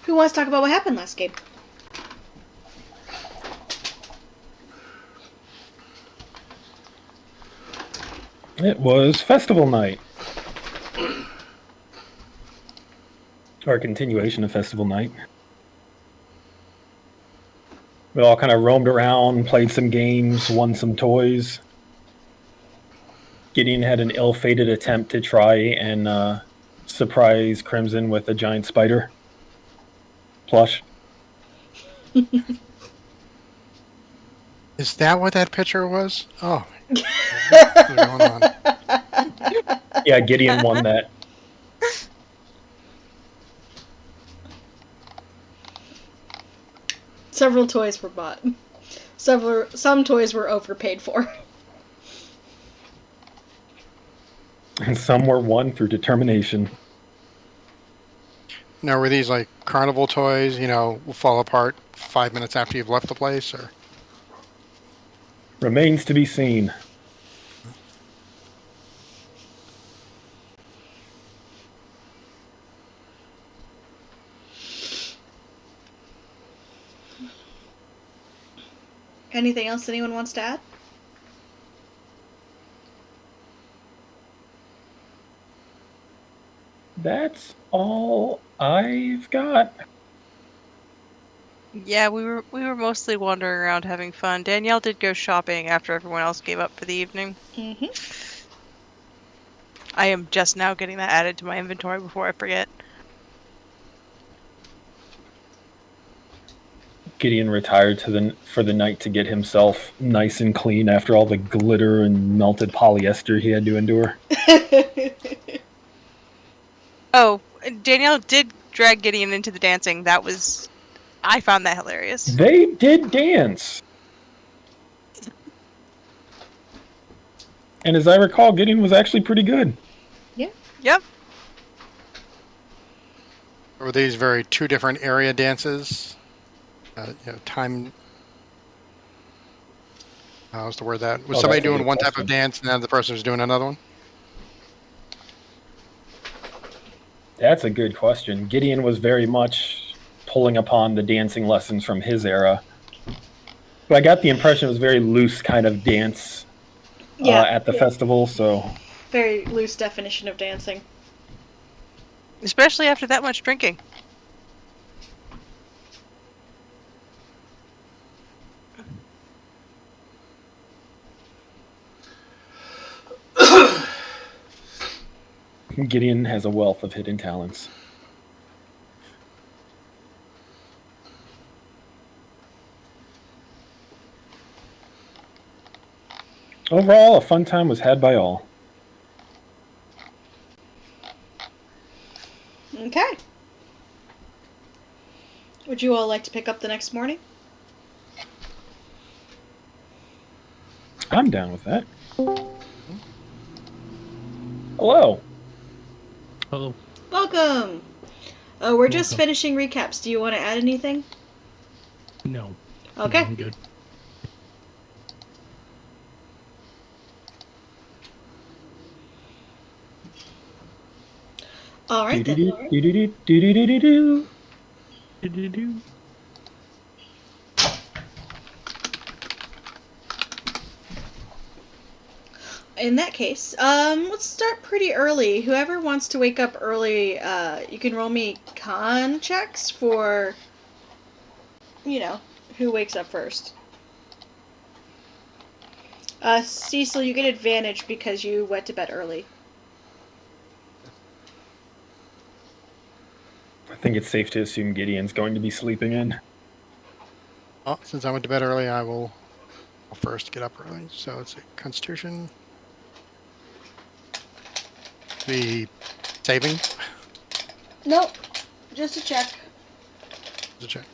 Who wants to talk about what happened last game? It was festival night. Or a continuation of festival night. We all kind of roamed around, played some games, won some toys. Gideon had an ill-fated attempt to try and surprise Crimson with a giant spider plush. Is that what that picture was? Oh. What's going on? Yeah, Gideon won that. Several toys were bought. Some toys were overpaid for. And some were won through determination. Now, were these like carnival toys, will fall apart 5 minutes after you've left the place, or? Remains to be seen. Anything else anyone wants to add? That's all I've got. Yeah, we were mostly wandering around having fun. Danielle did go shopping after everyone else gave up for the evening. Mm-hmm. I am just now getting that added to my inventory before I forget. Gideon retired for the night to get himself nice and clean after all the glitter and melted polyester he had to endure. Oh, Danielle did drag Gideon into the dancing. I found that hilarious. They did dance. And as I recall, Gideon was actually pretty good. Yeah. Yep. Were these very two different area dances? Time. How's the word that? Was somebody doing one type of dance and then the person was doing another one? That's a good question. Gideon was very much pulling upon the dancing lessons from his era. But I got the impression it was very loose kind of dance at the festival, so... Very loose definition of dancing. Especially after that much drinking. Gideon has a wealth of hidden talents. Overall, a fun time was had by all. Okay. Would you all like to pick up the next morning? I'm down with that. Hello. Hello. Welcome! We're just finishing recaps. Do you want to add anything? No. Okay. No, I'm good. All right, then. In that case, let's start pretty early. Whoever wants to wake up early, you can roll me con checks for, who wakes up first. Cecil, you get advantage because you went to bed early. I think it's safe to assume Gideon's going to be sleeping in. Oh, since I went to bed early, I'll first get up early. So it's a Constitution. The saving? Nope, just a check. Just a check.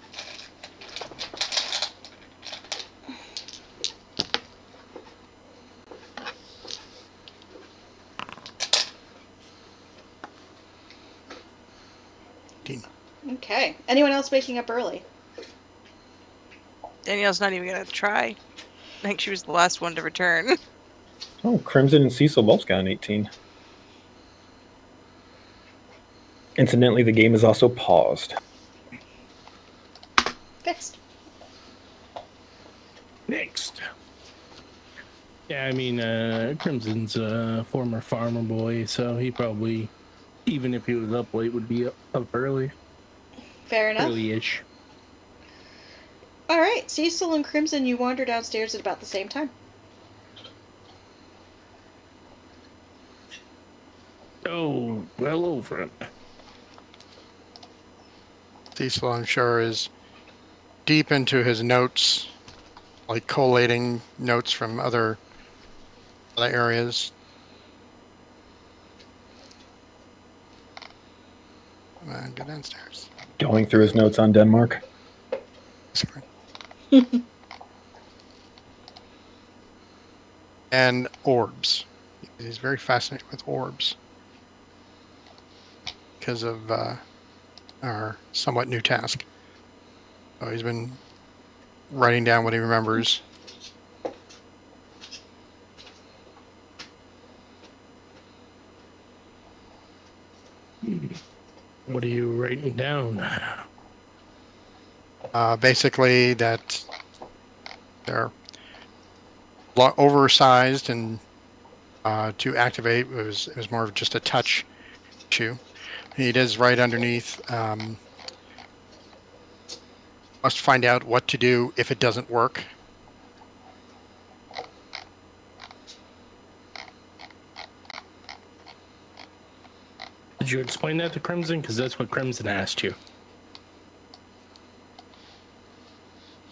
Okay. Anyone else waking up early? Danielle's not even going to try. I think she was the last one to return. Oh, Crimson and Cecil both got an 18. Incidentally, the game is also paused. Yeah, I mean, Crimson's a former farmer boy, so he probably, even if he was up late, would be up early, Fair enough. early-ish. All right, Cecil and Crimson, you wander downstairs at about the same time. Oh, hello, friend. Cecil, I'm sure, is deep into his notes, like collating notes from other areas. Come on, go downstairs. Going through his notes on Denmark. Sorry. And orbs. He's very fascinated with orbs because of our somewhat new task. So he's been writing down what he remembers. What are you writing down? Basically, that they're oversized, and to activate it was more of just a touch issue. He does right underneath. Must find out what to do if it doesn't work. Did you explain that to Crimson? Because that's what Crimson asked you.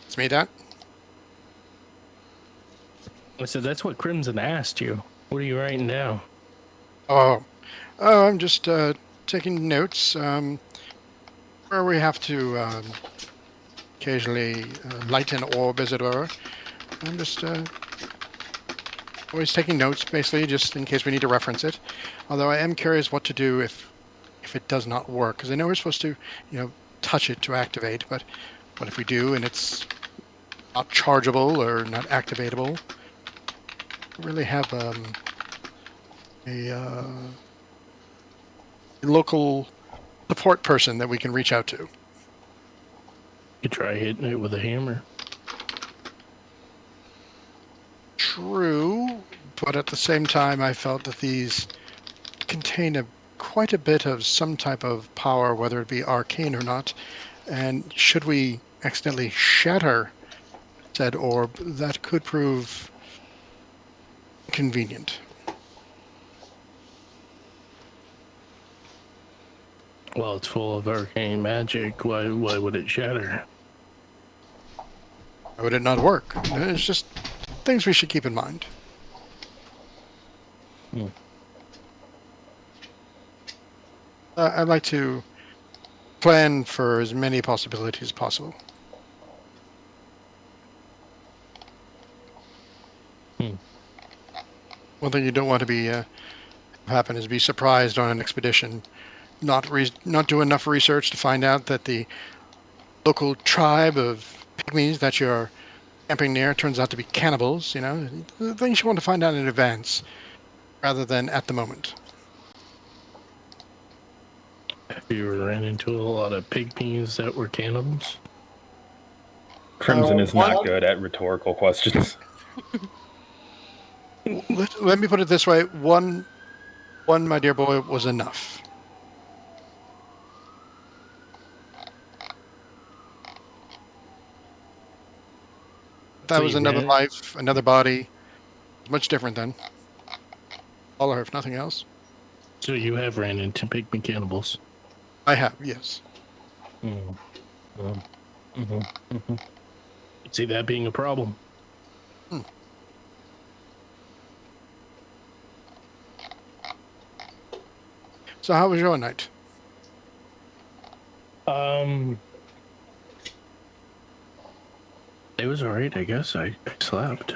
It's me, that. I said, that's what Crimson asked you. What are you writing down? Oh, I'm just taking notes. Where we have to occasionally light an orb, as it were. I'm just always taking notes, basically, just in case we need to reference it. Although I am curious what to do if it does not work, because I know we're supposed to, touch it to activate. But what if we do and it's not chargeable or not activatable? We really have a local support person that we can reach out to. You try hitting it with a hammer. True, but at the same time, I felt that these contain quite a bit of some type of power, whether it be arcane or not. And should we accidentally shatter said orb, that could prove convenient. Well, it's full of arcane magic. Why would it shatter? Why would it not work? It's just things we should keep in mind. I'd like to plan for as many possibilities as possible. One thing you don't want to be happen is be surprised on an expedition, not do enough research to find out that the local tribe of pygmies that you're camping near turns out to be cannibals. The things you want to find out in advance rather than at the moment. Have you ran into a lot of pygmies that were cannibals? Crimson is not good at rhetorical questions. Let me put it this way: one, my dear boy, was enough. That was another life, another body. Much different then. All or if nothing else. So you have ran into pygmy cannibals? I have, yes. See that being a problem. So how was your night? It was alright, I guess. I slept.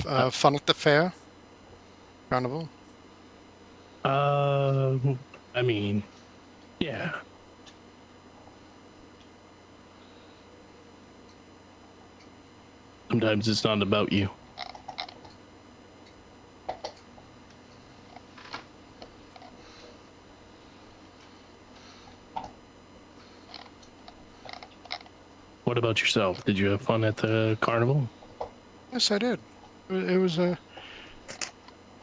Have fun at the fair? Carnival? I mean, yeah. Sometimes it's not about you. What about yourself? Did you have fun at the carnival? Yes, I did. It was a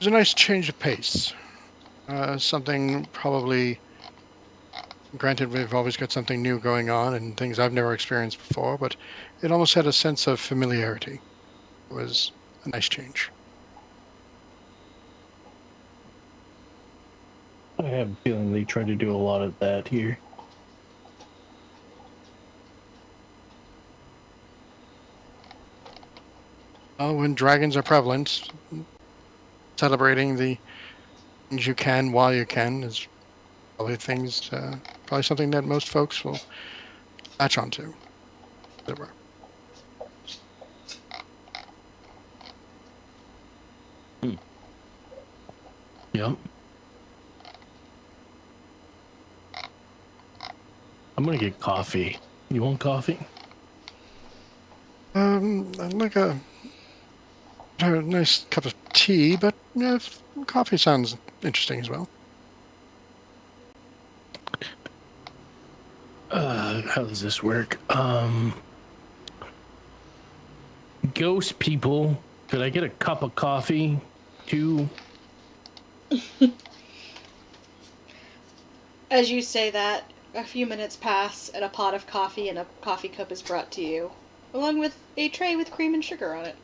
nice change of pace. Something probably. Granted, we've always got something new going on and things I've never experienced before, but it almost had a sense of familiarity. It was a nice change. I have a feeling they try to do a lot of that here. When dragons are prevalent, celebrating the things you can while you can is probably probably something that most folks will latch onto. As it were. Yep. I'm gonna get coffee. You want coffee? I'd like a nice cup of tea, but yeah, coffee sounds interesting as well. How does this work? Ghost people, could I get a cup of coffee too? As you say that, a few minutes pass, and a pot of coffee and a coffee cup is brought to you, along with a tray with cream and sugar on it.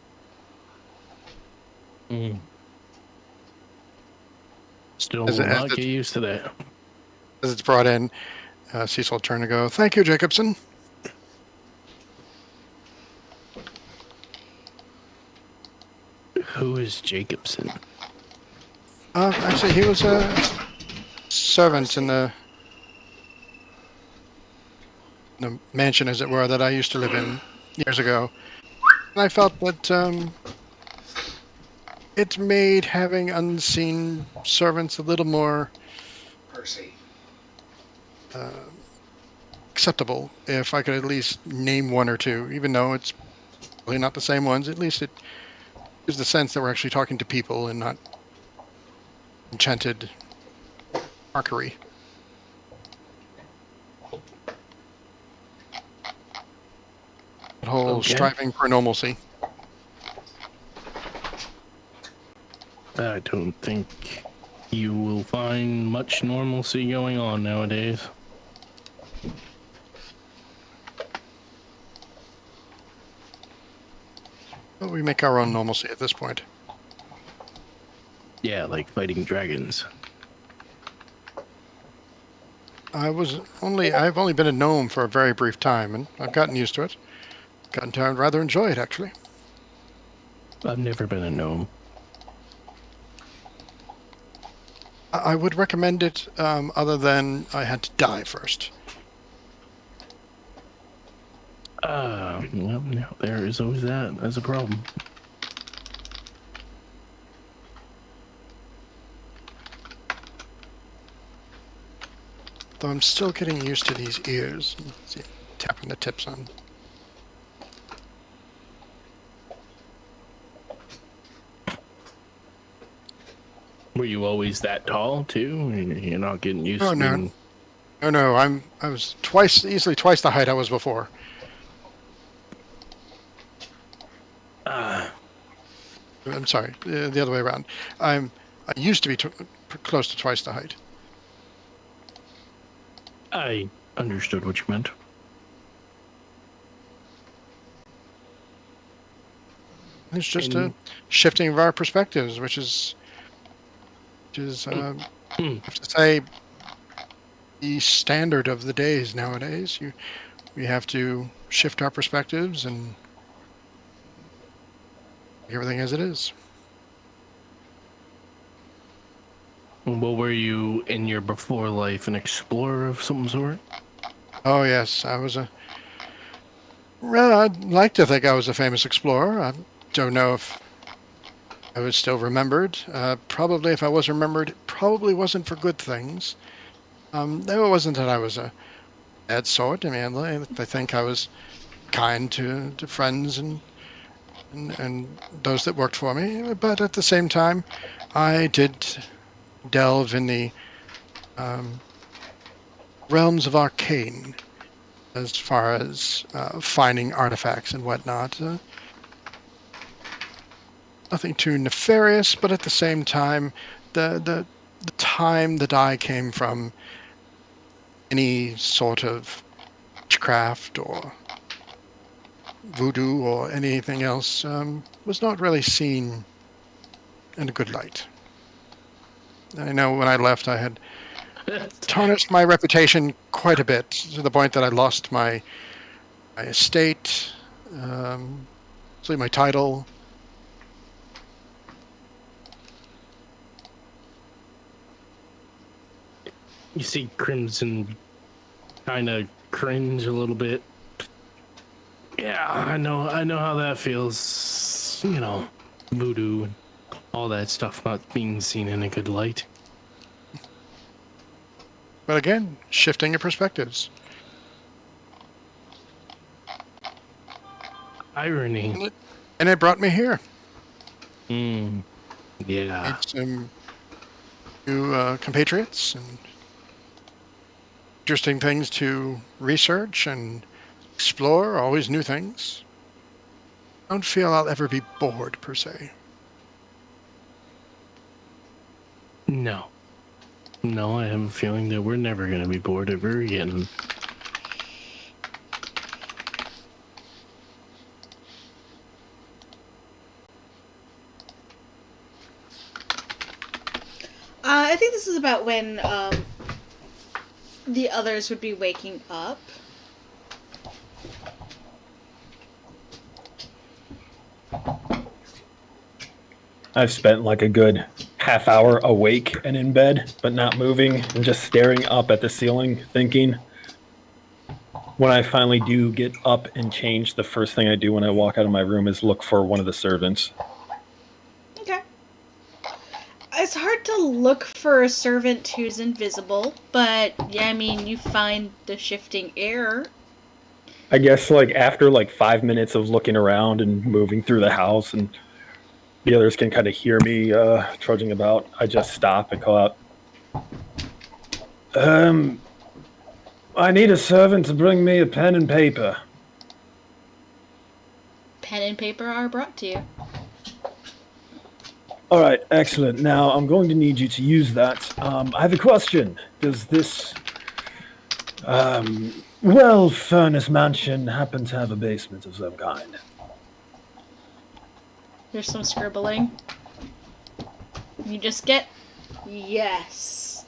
Still will not get used to that. As it's brought in, Cecil will turn to go, "Thank you, Jacobson." Who is Jacobson? Actually, he was a servant in the mansion, as it were, that I used to live in years ago. And I felt that it made having unseen servants a little more acceptable if I could at least name one or two, even though it's really not the same ones. At least it gives the sense that we're actually talking to people and not enchanted archery. The whole striving for normalcy. I don't think you will find much normalcy going on nowadays. Well, we make our own normalcy at this point. Yeah, like fighting dragons. I've only been a gnome for a very brief time, and I've gotten used to it. Gotten to rather enjoy it, actually. I've never been a gnome. I would recommend it, other than I had to die first. Well, yeah, there is always that as a problem. Though I'm still getting used to these ears. See, tapping the tips on. Were you always that tall too? You're not getting used to being... No. I was easily twice the height I was before. I'm sorry, the other way around. I used to be close to twice the height. I understood what you meant. It's just a shifting of our perspectives, which is I have to say, the standard of the days nowadays. We have to shift our perspectives and everything as it is. Well, were you in your before life an explorer of some sort? Oh yes, I'd like to think I was a famous explorer. I don't know if I was still remembered. Probably if I was remembered, it probably wasn't for good things. It wasn't that I was a bad sort. I mean, I think I was kind to friends and those that worked for me. But at the same time, I did delve in the realms of arcane as far as finding artifacts and whatnot. Nothing too nefarious, but at the same time, the time that I came from, any sort of witchcraft or voodoo or anything else was not really seen in a good light. I know when I left, I had tarnished my reputation quite a bit, to the point that I lost my estate, so my title. You see Crimson kind of cringe a little bit. Yeah, I know how that feels. You know, voodoo and all that stuff not being seen in a good light. But again, shifting your perspectives. Irony. And it brought me here. Yeah. Made some new compatriots and interesting things to research and explore, always new things. I don't feel I'll ever be bored, per se. No. No, I have a feeling that we're never going to be bored ever again. I think this is about when the others would be waking up. I've spent like a good half hour awake and in bed, but not moving and just staring up at the ceiling, thinking. When I finally do get up and change, the first thing I do when I walk out of my room is look for one of the servants. Okay. It's hard to look for a servant who's invisible, but yeah, I mean, you find the shifting air. I guess like after like 5 minutes of looking around and moving through the house and the others can kind of hear me trudging about, I just stop and call out, I need a servant to bring me a pen and paper. Pen and paper are brought to you. All right, excellent. Now I'm going to need you to use that. I have a question. Does this well-furnished mansion happen to have a basement of some kind? There's some scribbling. You just get yes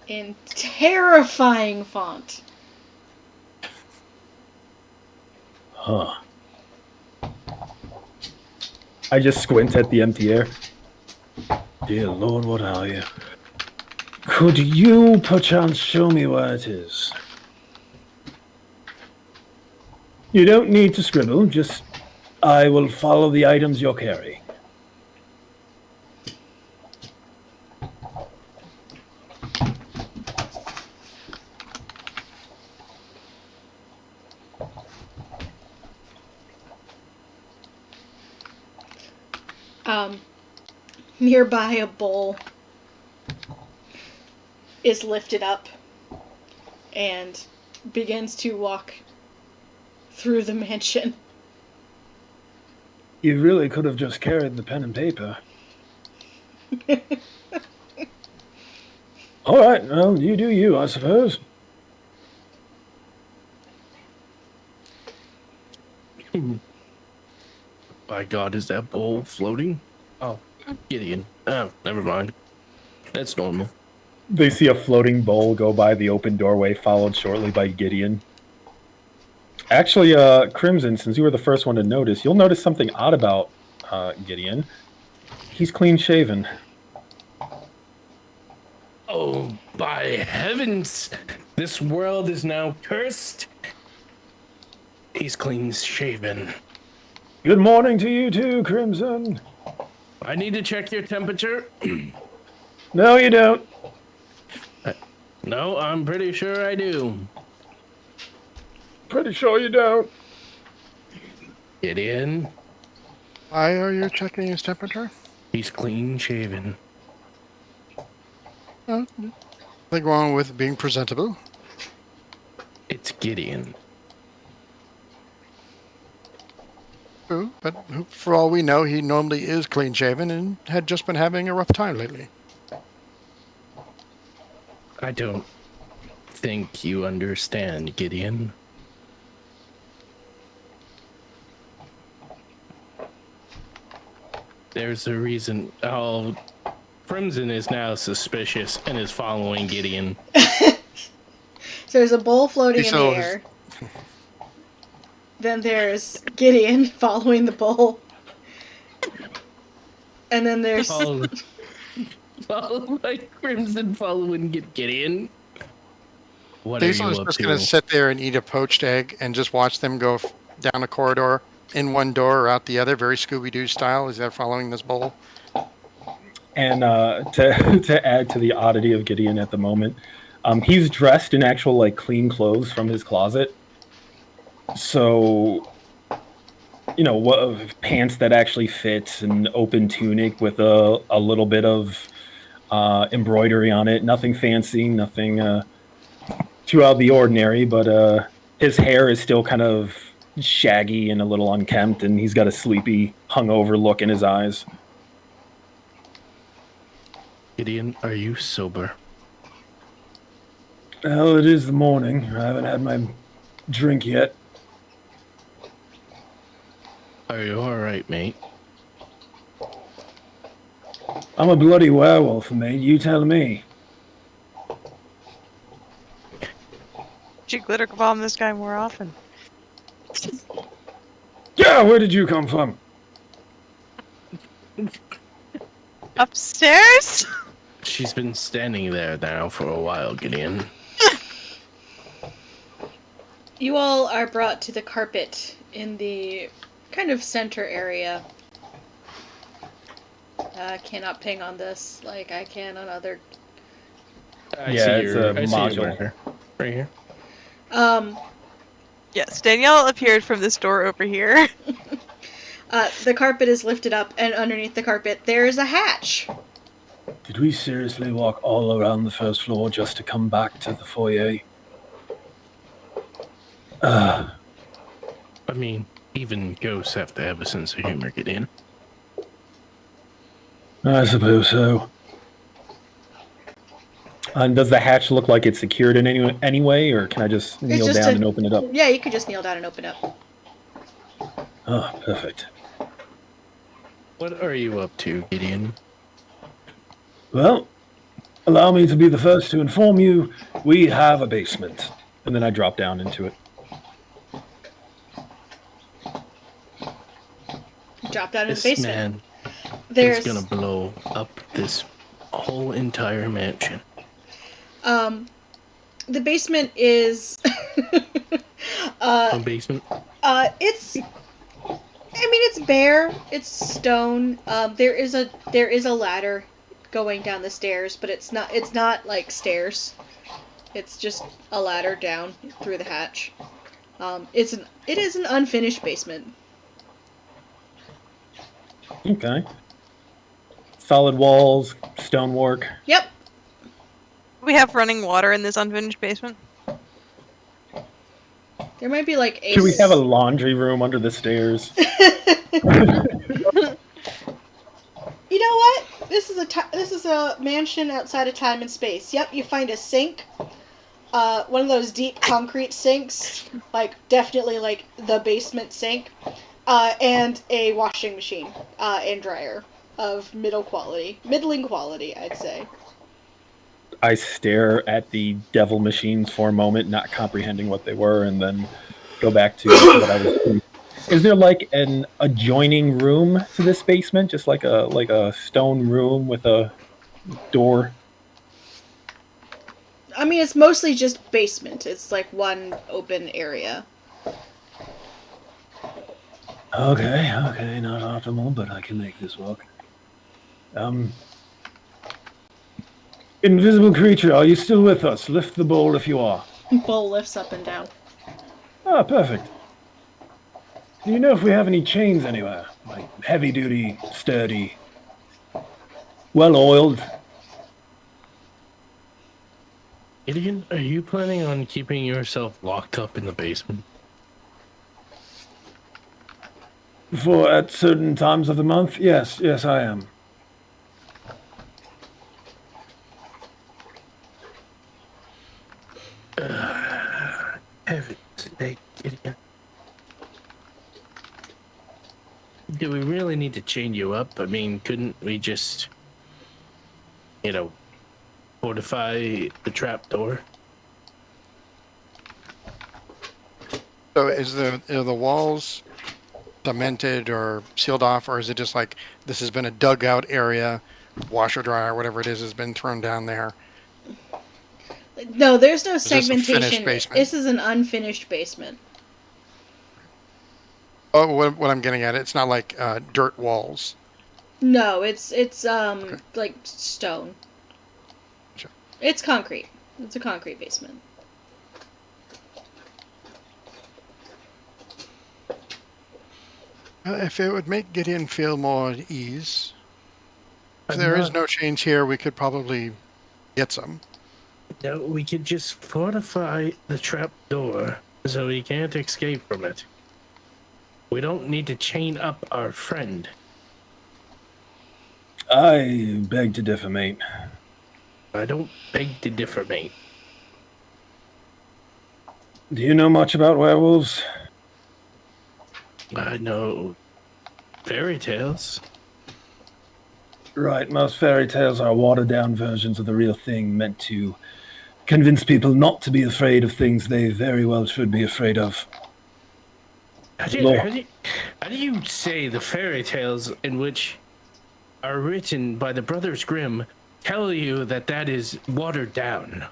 in terrifying font. Huh. I just squint at the empty air. Dear Lord, what are you? Could you perchance show me where it is? You don't need to scribble, just I will follow the items you're carrying. Nearby a bowl is lifted up and begins to walk through the mansion. You really could have just carried the pen and paper. All right, well, you do you, I suppose. By God, is that bowl floating? Oh, Gideon. Oh, never mind. That's normal. They see a floating bowl go by the open doorway, followed shortly by Gideon. Actually, Crimson, since you were the first one to notice, you'll notice something odd about Gideon. He's clean-shaven. Oh, by heavens! This world is now cursed. He's clean-shaven. Good morning to you too, Crimson. I need to check your temperature. No, you don't. No, I'm pretty sure I do. Pretty sure you don't. Gideon, Why are you checking his temperature? he's clean-shaven. Nothing wrong with being presentable. It's Gideon. True, but for all we know, he normally is clean-shaven and had just been having a rough time lately. I don't think you understand, Gideon. There's a reason. Oh, Crimson is now suspicious and is following Gideon. So there's a bowl floating in the So- air. Then there's Gideon following the bowl. And then there's Followed by Crimson following Gideon. What are Diesel you is up just to? going to sit there and eat a poached egg and just watch them go down a corridor, in one door or out the other, very Scooby-Doo style. Is that following this bowl? And to add to the oddity of Gideon at the moment, he's dressed in actual like clean clothes from his closet. So, pants that actually fit, an open tunic with a little bit of embroidery on it. Nothing fancy, nothing too out of the ordinary. But his hair is still kind of shaggy and a little unkempt, and he's got a sleepy, hungover look in his eyes. Gideon, are you sober? Well, it is the morning. I haven't had my drink yet. Are you alright, mate? I'm a bloody werewolf, mate. You tell me. Should glitter bomb this guy more often. Yeah, where did you come from? Upstairs? She's been standing there now for a while, Gideon. you all are brought to the carpet in the kind of center area. I cannot ping on this like I can on other. I Yeah, see it's your, a I see your module. marker. Right here. Yes, Danielle appeared from this door over here. The carpet is lifted up, and underneath the carpet there is a hatch. Did we seriously walk all around the first floor just to come back to the foyer? I mean, even ghosts have to have a sense of humor, Gideon. I suppose so. And does the hatch look like it's secured in any way, or can I just kneel just down a- and open it up? Yeah, you could just kneel down and open up. Oh, perfect. What are you up to, Gideon? Well, allow me to be the first to inform you, we have a basement. And then I drop down into it. Drop down in the This basement. man There's is gonna blow up this whole entire mansion. the basement is A basement? it's bare. It's stone. There is a ladder going down the stairs, but it's not like stairs. It's just a ladder down through the hatch. It is an unfinished basement. Okay. Solid walls, stonework. Yep. We have running water in this unfinished basement. There might be like a. Should we have a laundry room under the stairs? You know what? This is a mansion outside of time and space. Yep, you find a sink. One of those deep concrete sinks, like definitely like the basement sink, and a washing machine and dryer of middling quality, I'd say. I stare at the devil machines for a moment, not comprehending what they were, and then go back to what I was doing. Is there like an adjoining room to this basement, just like a stone room with a door? I mean, it's mostly just basement. It's like one open area. Okay, not optimal, but I can make this work. Invisible creature, are you still with us? Lift the bowl if you are. Bowl lifts up and down. Ah, perfect. Do you know if we have any chains anywhere? Like heavy duty, sturdy, well oiled? Gideon, are you planning on keeping yourself locked up in the basement? For at certain times of the month? Yes, I am. Heavens sake, Gideon. Do we really need to chain you up? I mean, couldn't we just, fortify the trap door? So is the walls cemented or sealed off, or is it just like this has been a dugout area, washer dryer, whatever it is, has been thrown down there? No, there's no Is this a finished segmentation. basement? This is an unfinished basement. Oh, what I'm getting at, it's not like dirt walls. No, it's like stone. Sure. It's concrete. It's a concrete basement. If it would make Gideon feel more at ease, if I'm there is not- no change here, we could probably get some. No, we could just fortify the trap door so he can't escape from it. We don't need to chain up our friend. I beg to differ, mate. I don't beg to differ, mate. Do you know much about werewolves? I know fairy tales. Right, most fairy tales are watered-down versions of the real thing, meant to convince people not to be afraid of things they very well should be afraid of. How do you say the fairy tales in which are written by the Brothers Grimm tell you that is watered down?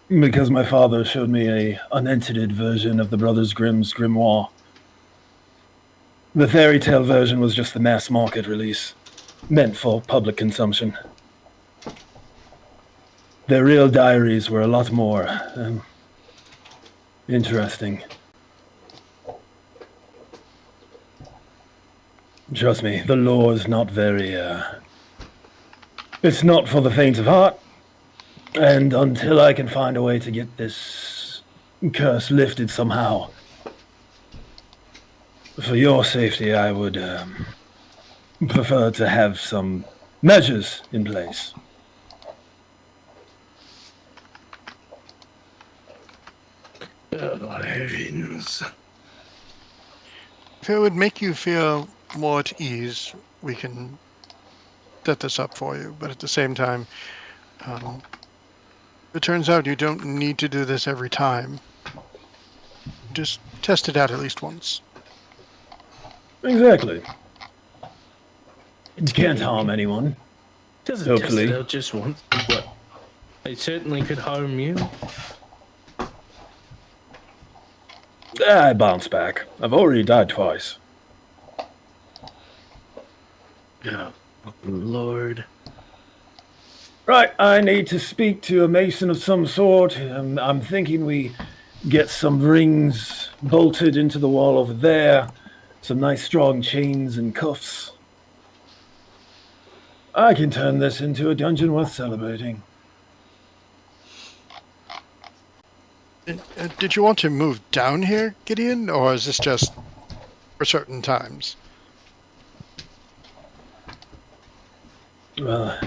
Because my father showed me a unedited version of the Brothers Grimm's grimoire. The fairy tale version was just the mass market release, meant for public consumption. Their real diaries were a lot more interesting. Trust me, the lore is not very, it's not for the faint of heart. And until I can find a way to get this curse lifted somehow, for your safety, I would prefer to have some measures in place. Oh, heavens. If it would make you feel more at ease, we can set this up for you. But at the same time, it turns out you don't need to do this every time. Just test it out at least once. Exactly. It can't harm anyone. Doesn't Hopefully. test it out just once. What? It certainly could harm you. I bounce back. I've already died twice. Oh, Lord. Right, I need to speak to a mason of some sort. I'm thinking we get some rings bolted into the wall over there. Some nice strong chains and cuffs. I can turn this into a dungeon worth celebrating. Did you want to move down here, Gideon, or is this just for certain times? Well,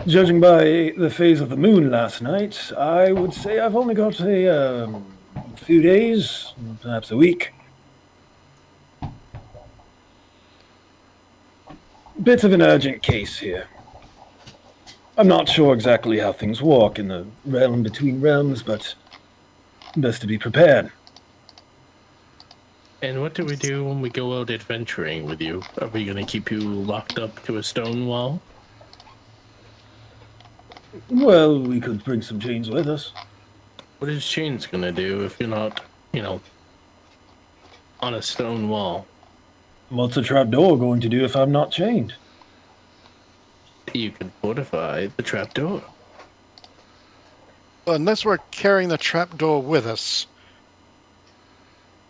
judging by the phase of the moon last night, I would say I've only got a few days, perhaps a week. Bit of an urgent case here. I'm not sure exactly how things work in the realm between realms, but best to be prepared. And what do we do when we go out adventuring with you? Are we going to keep you locked up to a stone wall? Well, we could bring some chains with us. What is chains going to do if you're not, on a stone wall? What's a trapdoor going to do if I'm not chained? You can fortify the trapdoor. Well, unless we're carrying the trapdoor with us,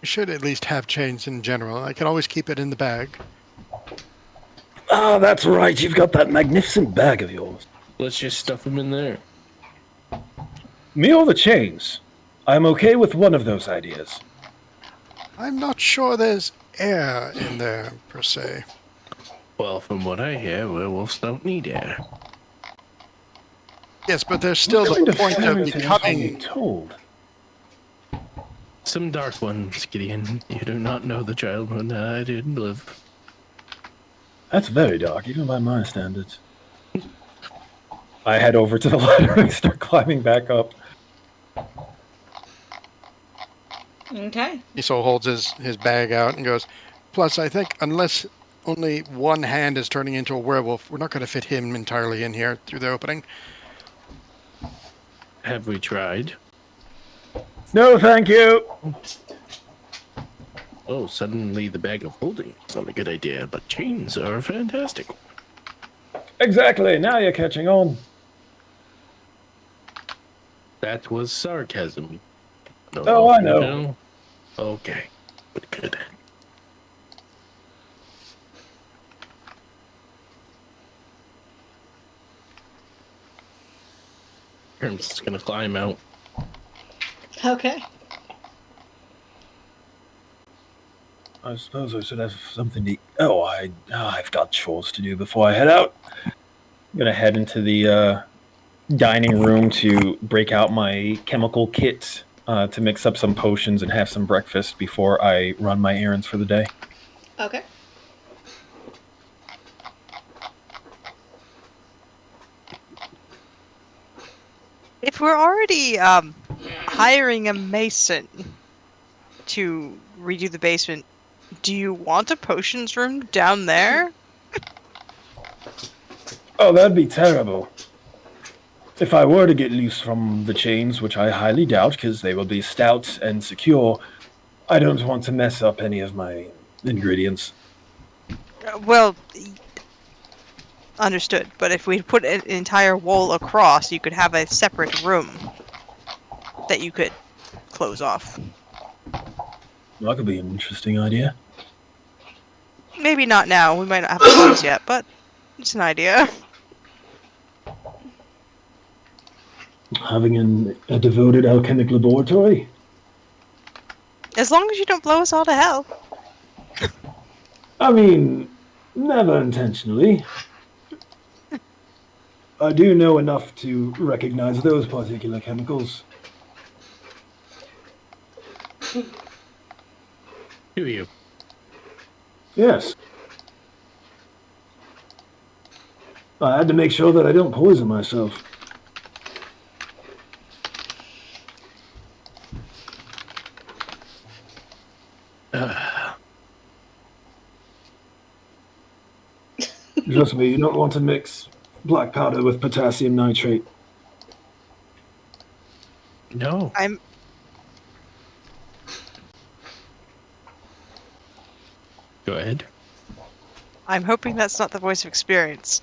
we should at least have chains in general. I can always keep it in the bag. Ah, that's right. You've got that magnificent bag of yours. Let's just stuff them in there. Me or the chains? I'm okay with one of those ideas. I'm not sure there's air in there, per se. Well, from what I hear, werewolves don't need air. Yes, but there's still What kind the of point fairy of tales are you becoming... told? Some dark ones, Gideon. You do not know the childhood that I did live. That's very dark, even by my standards. I head over to the ladder and start climbing back up. Okay. Esau holds his bag out and goes, plus, I think unless only one hand is turning into a werewolf, we're not going to fit him entirely in here through the opening. Have we tried? No, thank you. Oh, suddenly the bag of holding is not a good idea, but chains are fantastic. Exactly. Now you're catching on. That was sarcasm. No, Oh, I know. no. Okay, good. Herm's just gonna climb out. Okay. I suppose I should have something to eat. Oh, I've got chores to do before I head out. I'm gonna head into the dining room to break out my chemical kit to mix up some potions and have some breakfast before I run my errands for the day. Okay. If we're already hiring a mason to redo the basement, do you want a potions room down there? Oh, that'd be terrible. If I were to get loose from the chains, which I highly doubt because they will be stout and secure, I don't want to mess up any of my ingredients. Well, understood. But if we put an entire wall across, you could have a separate room that you could close off. That could be an interesting idea. Maybe not now. We might not have a choice yet, but it's an idea. Having a devoted alchemic laboratory? As long as you don't blow us all to hell. I mean, never intentionally. I do know enough to recognize those particular chemicals. Do you? Yes. I had to make sure that I don't poison myself. Trust me, you don't want to mix black powder with potassium nitrate. No. Go ahead. I'm hoping that's not the voice of experience.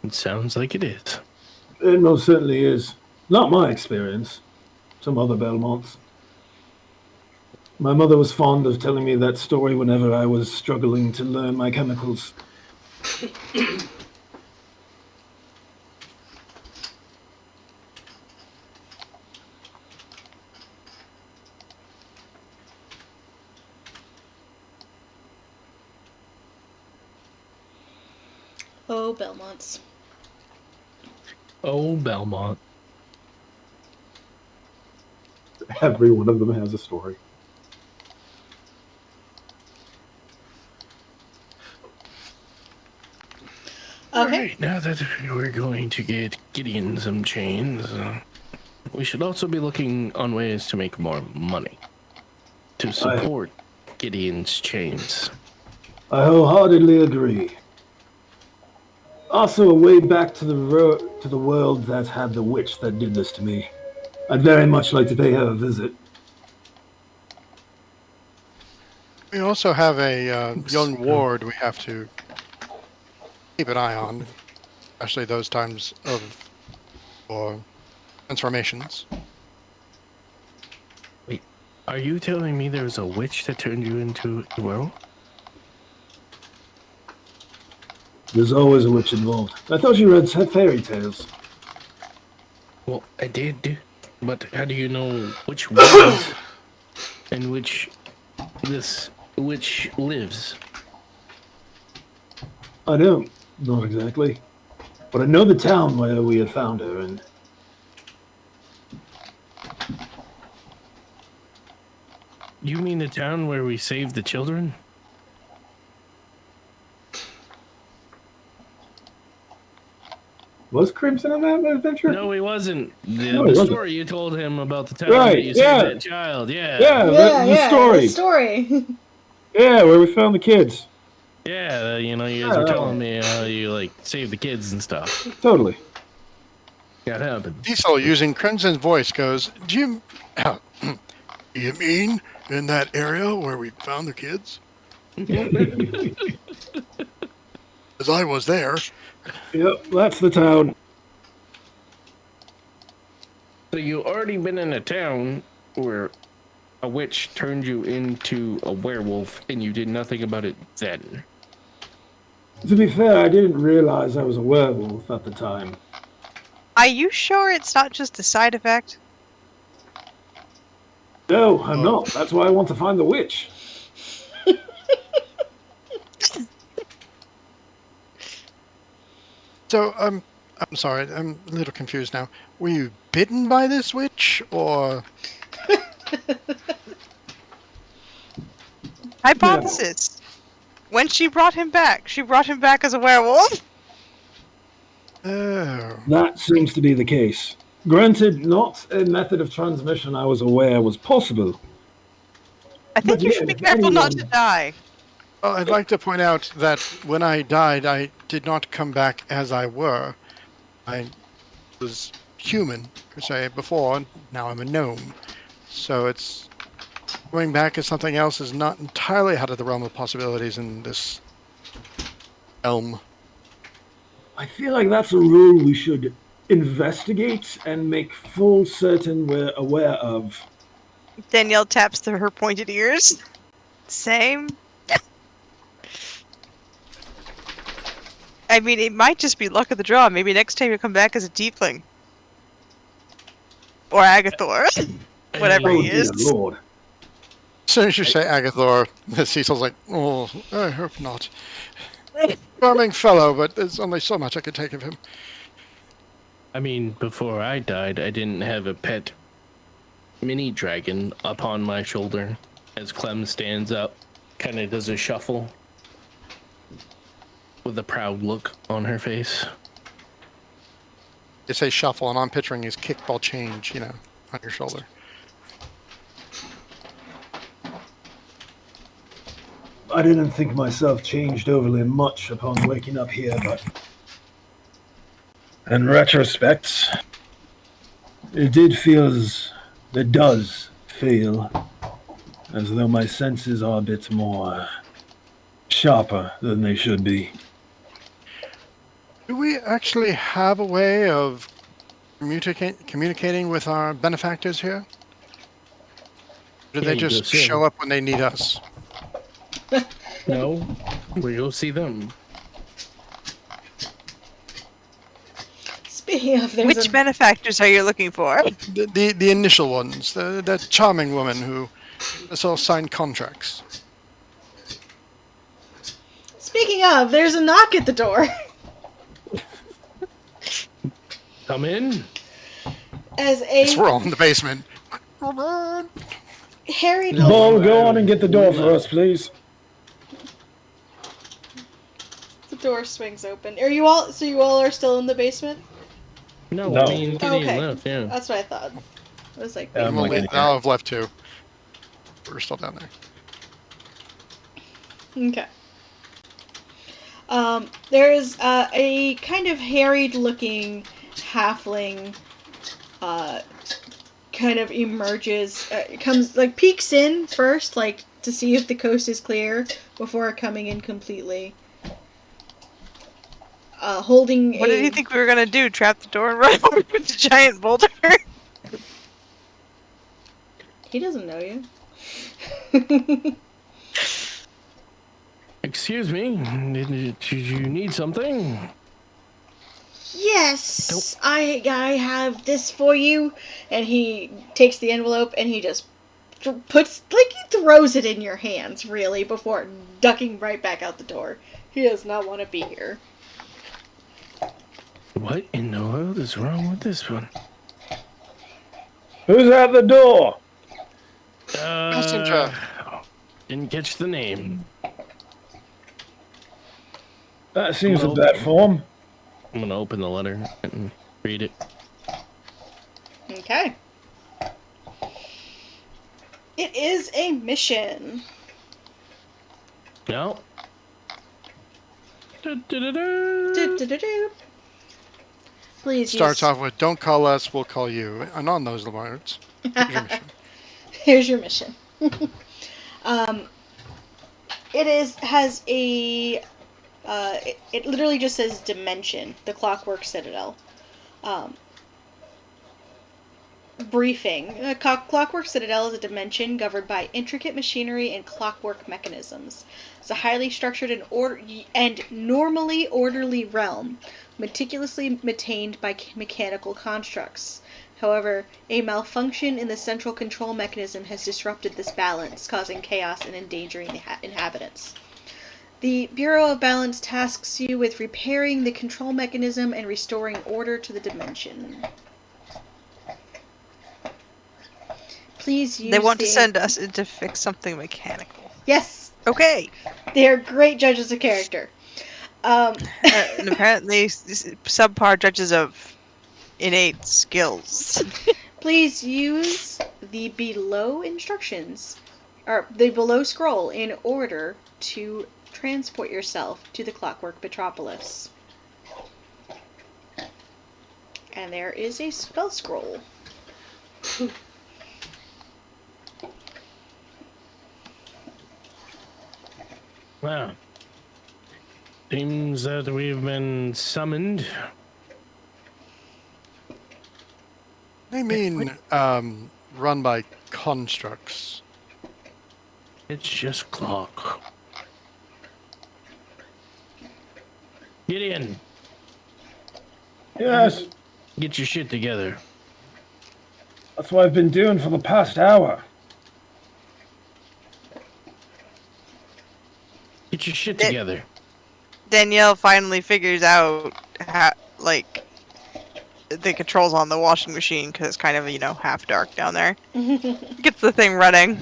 It sounds like it is. It most certainly is. Not my experience. Some other Belmonts. My mother was fond of telling me that story whenever I was struggling to learn my chemicals. Oh, Belmonts. Oh, Belmont. Every one of them has a story. Okay. Alright, now that we're going to get Gideon some chains, we should also be looking on ways to make more money. To support Gideon's chains. I wholeheartedly agree. Also, a way back to the world that had the witch that did this to me. I'd very much like to pay her a visit. We also have a young ward we have to keep an eye on, especially those times of transformations. Wait, are you telling me there was a witch that turned you into a werewolf? There's always a witch involved. I thought you read fairy tales. Well, I did, but how do you know which was and which this witch lives? I don't. Not exactly. But I know the town where we had found her, and You mean the town where we saved the children? was Crimson on that adventure? No, he wasn't. The, No, the he wasn't. story you told him about the time Right, that you yeah. saved that child. Yeah. Yeah, the story. The story. Yeah, where we found the kids. Yeah, you know, you guys Yeah, were that telling one. me how you, like, saved the kids and stuff. Totally. That happened. Diesel, using Crimson's voice, goes, "Do you, you mean in that area where we found the kids? Because I was there." Yep, that's the town. So you already been in a town where a witch turned you into a werewolf and you did nothing about it then. To be fair, I didn't realize I was a werewolf at the time. Are you sure it's not just a side effect? No, I'm not. That's why I want to find the witch. So, I'm sorry, I'm a little confused now. Were you bitten by this witch, or Hypothesis. When she brought him back as a werewolf. oh, That seems to be the case. Granted, not a method of transmission I was aware was possible. I think But you yeah, should be if careful not to anyone- die. Well, I'd like to point out that when I died, I did not come back as I were. I was human, per se, before. Now I'm a gnome. So it's going back as something else is not entirely out of the realm of possibilities in this realm. I feel like that's a rule we should investigate and make full certain we're aware of. Danielle taps through her pointed ears. Same. I mean, it might just be luck of the draw. Maybe next time you'll come back as a tiefling. Or Agathor. Whatever Oh he dear is. lord. As soon as you say Agathor, Cecil's like, "Oh, I hope not." Charming fellow, but there's only so much I could take of him. I mean, before I died, I didn't have a pet mini dragon upon my shoulder as Clem stands up, kind of does a shuffle with a proud look on her face. You say shuffle, and I'm picturing his kickball change, on your shoulder. I didn't think myself changed overly much upon waking up here, but in retrospect, it does feel as though my senses are a bit more sharper than they should be. Do we actually have a way of communicating with our benefactors here? Or do Yeah, they you just go see 'em. show up when they need us? No, we go see them. Speaking of, there's Which benefactors are you looking for? The initial ones, that charming woman who us all signed contracts. Speaking of, there's a knock at the door. Come in. As Yes, a we're all in the basement. Come on. harried No. Ball, go on and get the door for us, please. the door swings open. Are you all? So you all are still in the basement? No, No. me and Gideon Okay. left, yeah. That's what I thought. I was like, I'm Well, like in now I've left too. We're still down there. okay. There is a kind of harried-looking halfling. Kind of emerges. Comes like peeks in first, like to see if the coast is clear before coming in completely. Holding. What did you think we were gonna do? Trap the door and run over with the giant boulder? He doesn't know you. Excuse me, did you need something? Yes, I have this for you. And he takes the envelope and he just he throws it in your hands, really, before ducking right back out the door. He does not want to be here. What in the world is wrong with this one? Who's at the door? Messenger. Didn't catch the name. That seems a Nope. bad form. I'm gonna open the letter and read it. Okay. It is a mission. No. Do-do-do-do. Please Starts use... off with, don't call us, we'll call you. And on those words, here's your mission. Here's your mission. Has a... it literally just says Dimension, the Clockwork Citadel. Briefing. Clockwork Citadel is a dimension governed by intricate machinery and clockwork mechanisms. It's a highly structured and normally orderly realm, meticulously maintained by mechanical constructs. However, a malfunction in the central control mechanism has disrupted this balance, causing chaos and endangering the inhabitants. The Bureau of Balance tasks you with repairing the control mechanism and restoring order to the dimension. Please use They want to send us in to fix something mechanical. Yes! Okay. They are great judges of character. And apparently subpar judges of innate skills. Please use the below instructions, or the below scroll, in order to transport yourself to the Clockwork Metropolis. And there is a spell scroll. Well, seems that we've been summoned. I mean, run by constructs. It's just clock. Gideon, Yes, get your shit together. that's what I've been doing for the past hour. Get your shit together. Danielle finally figures out how, like, the controls on the washing machine because it's kind of, half dark down there. Gets the thing running.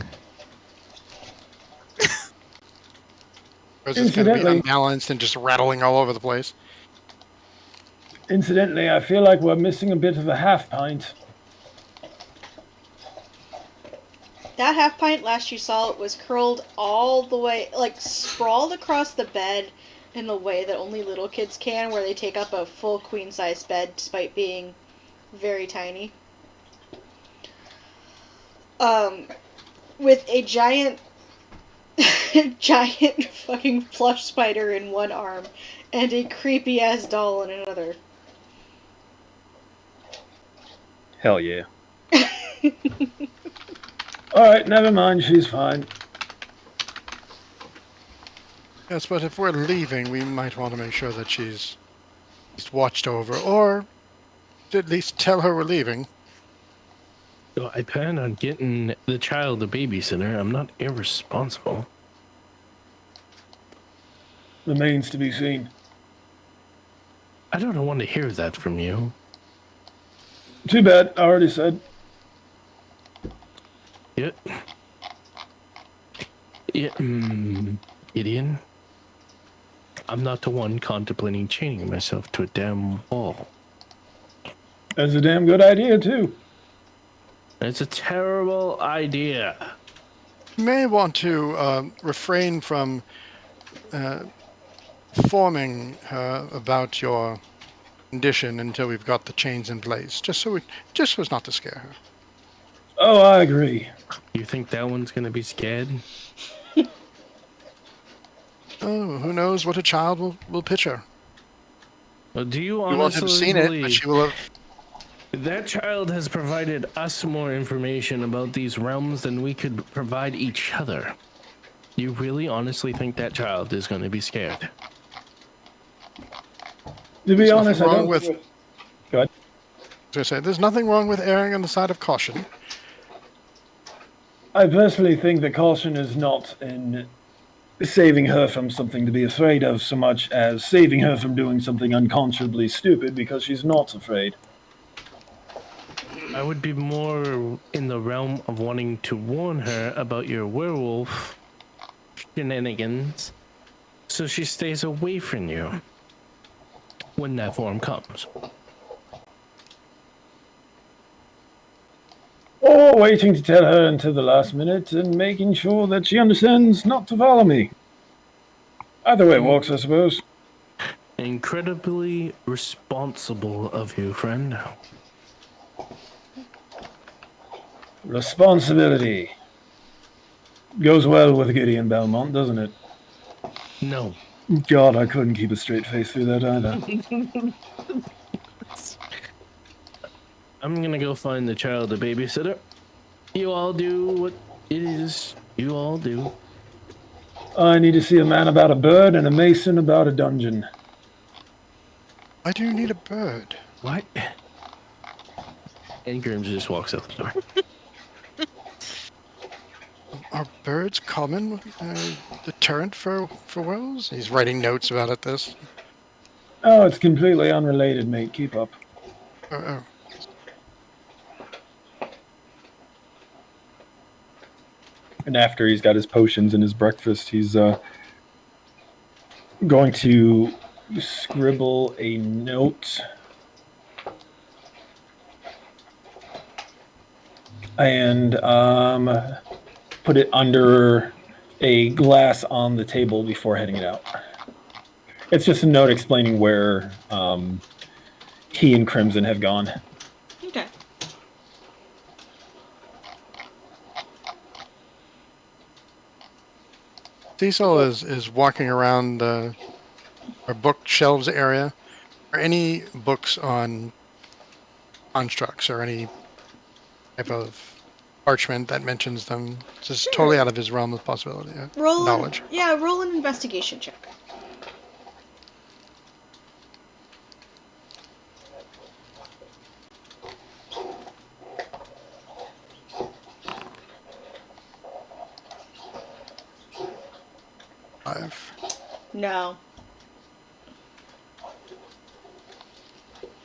Or is it going to be Incidentally- unbalanced and just rattling all over the place? Incidentally, I feel like we're missing a bit of a half pint. That half pint, last you saw it, was curled all the way, like, sprawled across the bed in the way that only little kids can, where they take up a full queen-size bed despite being very tiny. With a giant fucking plush spider in one arm and a creepy-ass doll in another. Hell yeah. Alright, never mind, she's fine. Yes, but if we're leaving, we might want to make sure that she's at least watched over, or at least tell her we're leaving. So I plan on getting the child a babysitter. I'm not irresponsible. Remains to be seen. I don't want to hear that from you. Too bad, I already said. Yep. Yeah, Gideon. I'm not the one contemplating chaining myself to a damn wall. That's a damn good idea, too. It's a terrible idea. You may want to refrain from informing her about your condition until we've got the chains in place, just as not to scare her. Oh, I agree. You think that one's gonna be scared? Oh, who knows what a child will pitch her. Well, do you You won't honestly have seen it, believe but she will have. that child has provided us more information about these realms than we could provide each other? You really honestly think that child is going to be scared? To be There's honest, I nothing don't... wrong with- Go ahead. I was gonna say, there's nothing wrong with erring on the side of caution. I personally think the caution is not in saving her from something to be afraid of so much as saving her from doing something unconscionably stupid because she's not afraid. I would be more in the realm of wanting to warn her about your werewolf shenanigans so she stays away from you when that form comes. Or waiting to tell her until the last minute and making sure that she understands not to follow me. Either way it works, I suppose. Incredibly responsible of you, friend. Responsibility. Goes well with Gideon Belmont, doesn't it? No. God, I couldn't keep a straight face through that either. I'm gonna go find the child a babysitter. You all do what it is you all do. I need to see a man about a bird and a mason about a dungeon. Why do you need a bird? What? And Grims just walks out the door. Are birds common deterrent for wolves? He's writing notes about it. This. Oh, it's completely unrelated, mate. Keep up. Oh. And after he's got his potions and his breakfast, he's going to scribble a note and put it under a glass on the table before heading it out. It's just a note explaining where he and Crimson have gone. Okay. Cecil is walking around our bookshelves area. Are any books on constructs or any type of parchment that mentions them? It's just totally out of his realm of possibility. Knowledge. Roll an investigation check. No.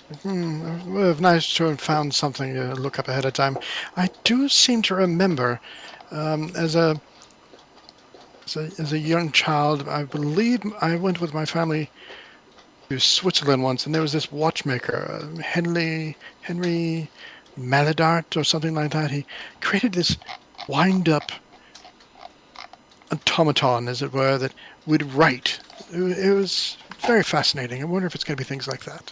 It would have nice to have found something to look up ahead of time. I do seem to remember, as a young child, I believe I went with my family to Switzerland once, and there was this watchmaker, Henry Maladart or something like that. He created this wind-up automaton, as it were, that would write. It was very fascinating. I wonder if it's going to be things like that.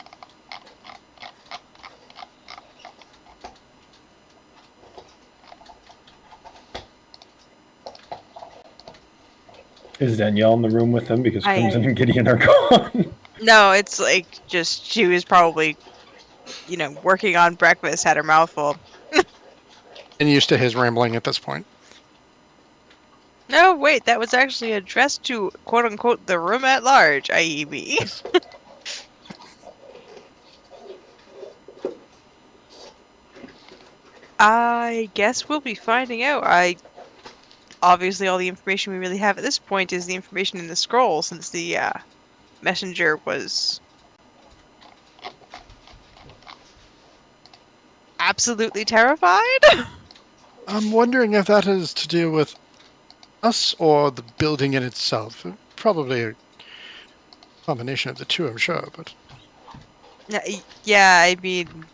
Is Danielle in the room with them because Crimson and Gideon are gone? No, it's like just she was probably, working on breakfast, had her mouth full. And used to his rambling at this point. No, wait, that was actually addressed to quote unquote the room at large, i.e. me. I guess we'll be finding out. Obviously all the information we really have at this point is the information in the scroll, since the messenger was absolutely terrified. I'm wondering if that is to do with us or the building in itself. Probably a combination of the two, I'm sure, but... Yeah, I mean,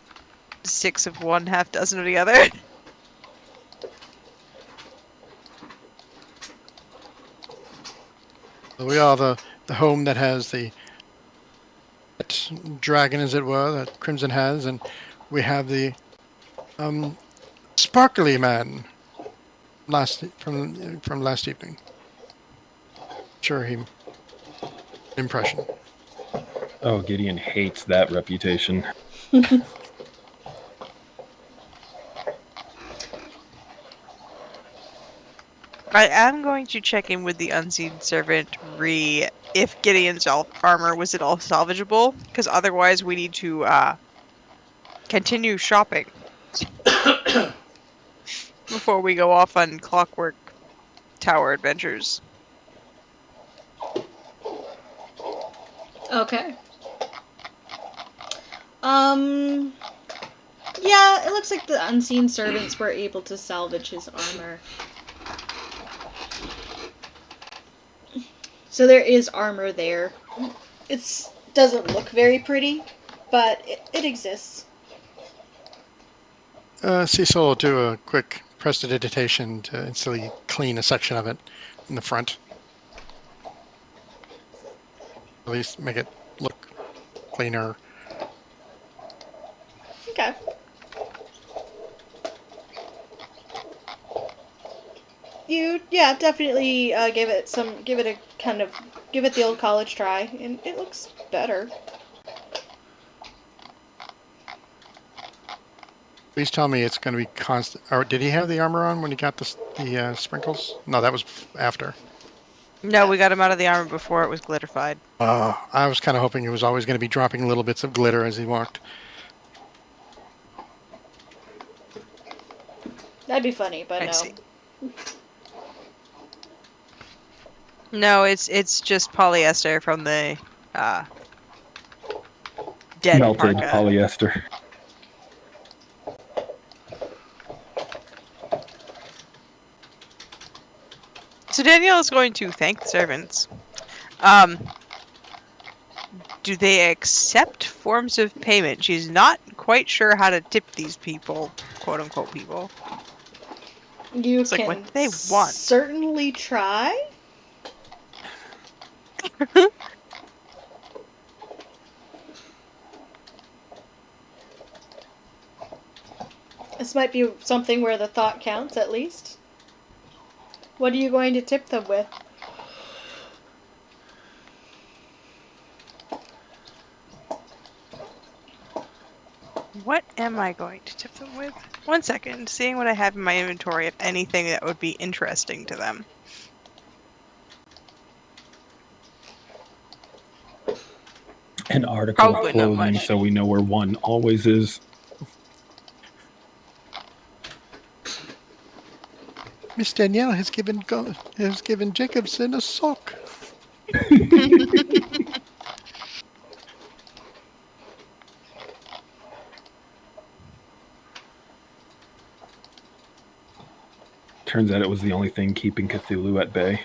6 of one, half dozen of the other. We are the home that has the dragon, as it were, that Crimson has, and we have the sparkly man from last evening. Sure, impression. Oh, Gideon hates that reputation. I am going to check in with the unseen servant if Gideon's armor was at all salvageable, because otherwise we need to continue shopping. before we go off on Clockwork Tower adventures. Okay. Yeah, it looks like the unseen servants were able to salvage his armor. So there is armor there. It doesn't look very pretty, but it exists. Cecil will do a quick prestidigitation to instantly clean a section of it in the front. At least make it look cleaner. Okay. You, yeah, definitely give it the old college try, and it looks better. Please tell me it's going to be constant. Or did he have the armor on when he got the sprinkles? No, that was after. No, we got him out of the armor before it was glitterified. I was kind of hoping he was always going to be dropping little bits of glitter as he walked. That'd be funny, but I no. see. No, it's just polyester from the dead Melted parka. polyester. So Danielle is going to thank the servants. Do they accept forms of payment? She's not quite sure how to tip these people, quote unquote people. You It's like, can what do they want? certainly try. This might be something where the thought counts, at least. What are you going to tip them with? What am I going to tip them with? 1 second, seeing what I have in my inventory of anything that would be interesting to them. An article Probably of not clothing, much. so we know where one always is. Miss Danielle has given Jacobson a sock. Turns out it was the only thing keeping Cthulhu at bay.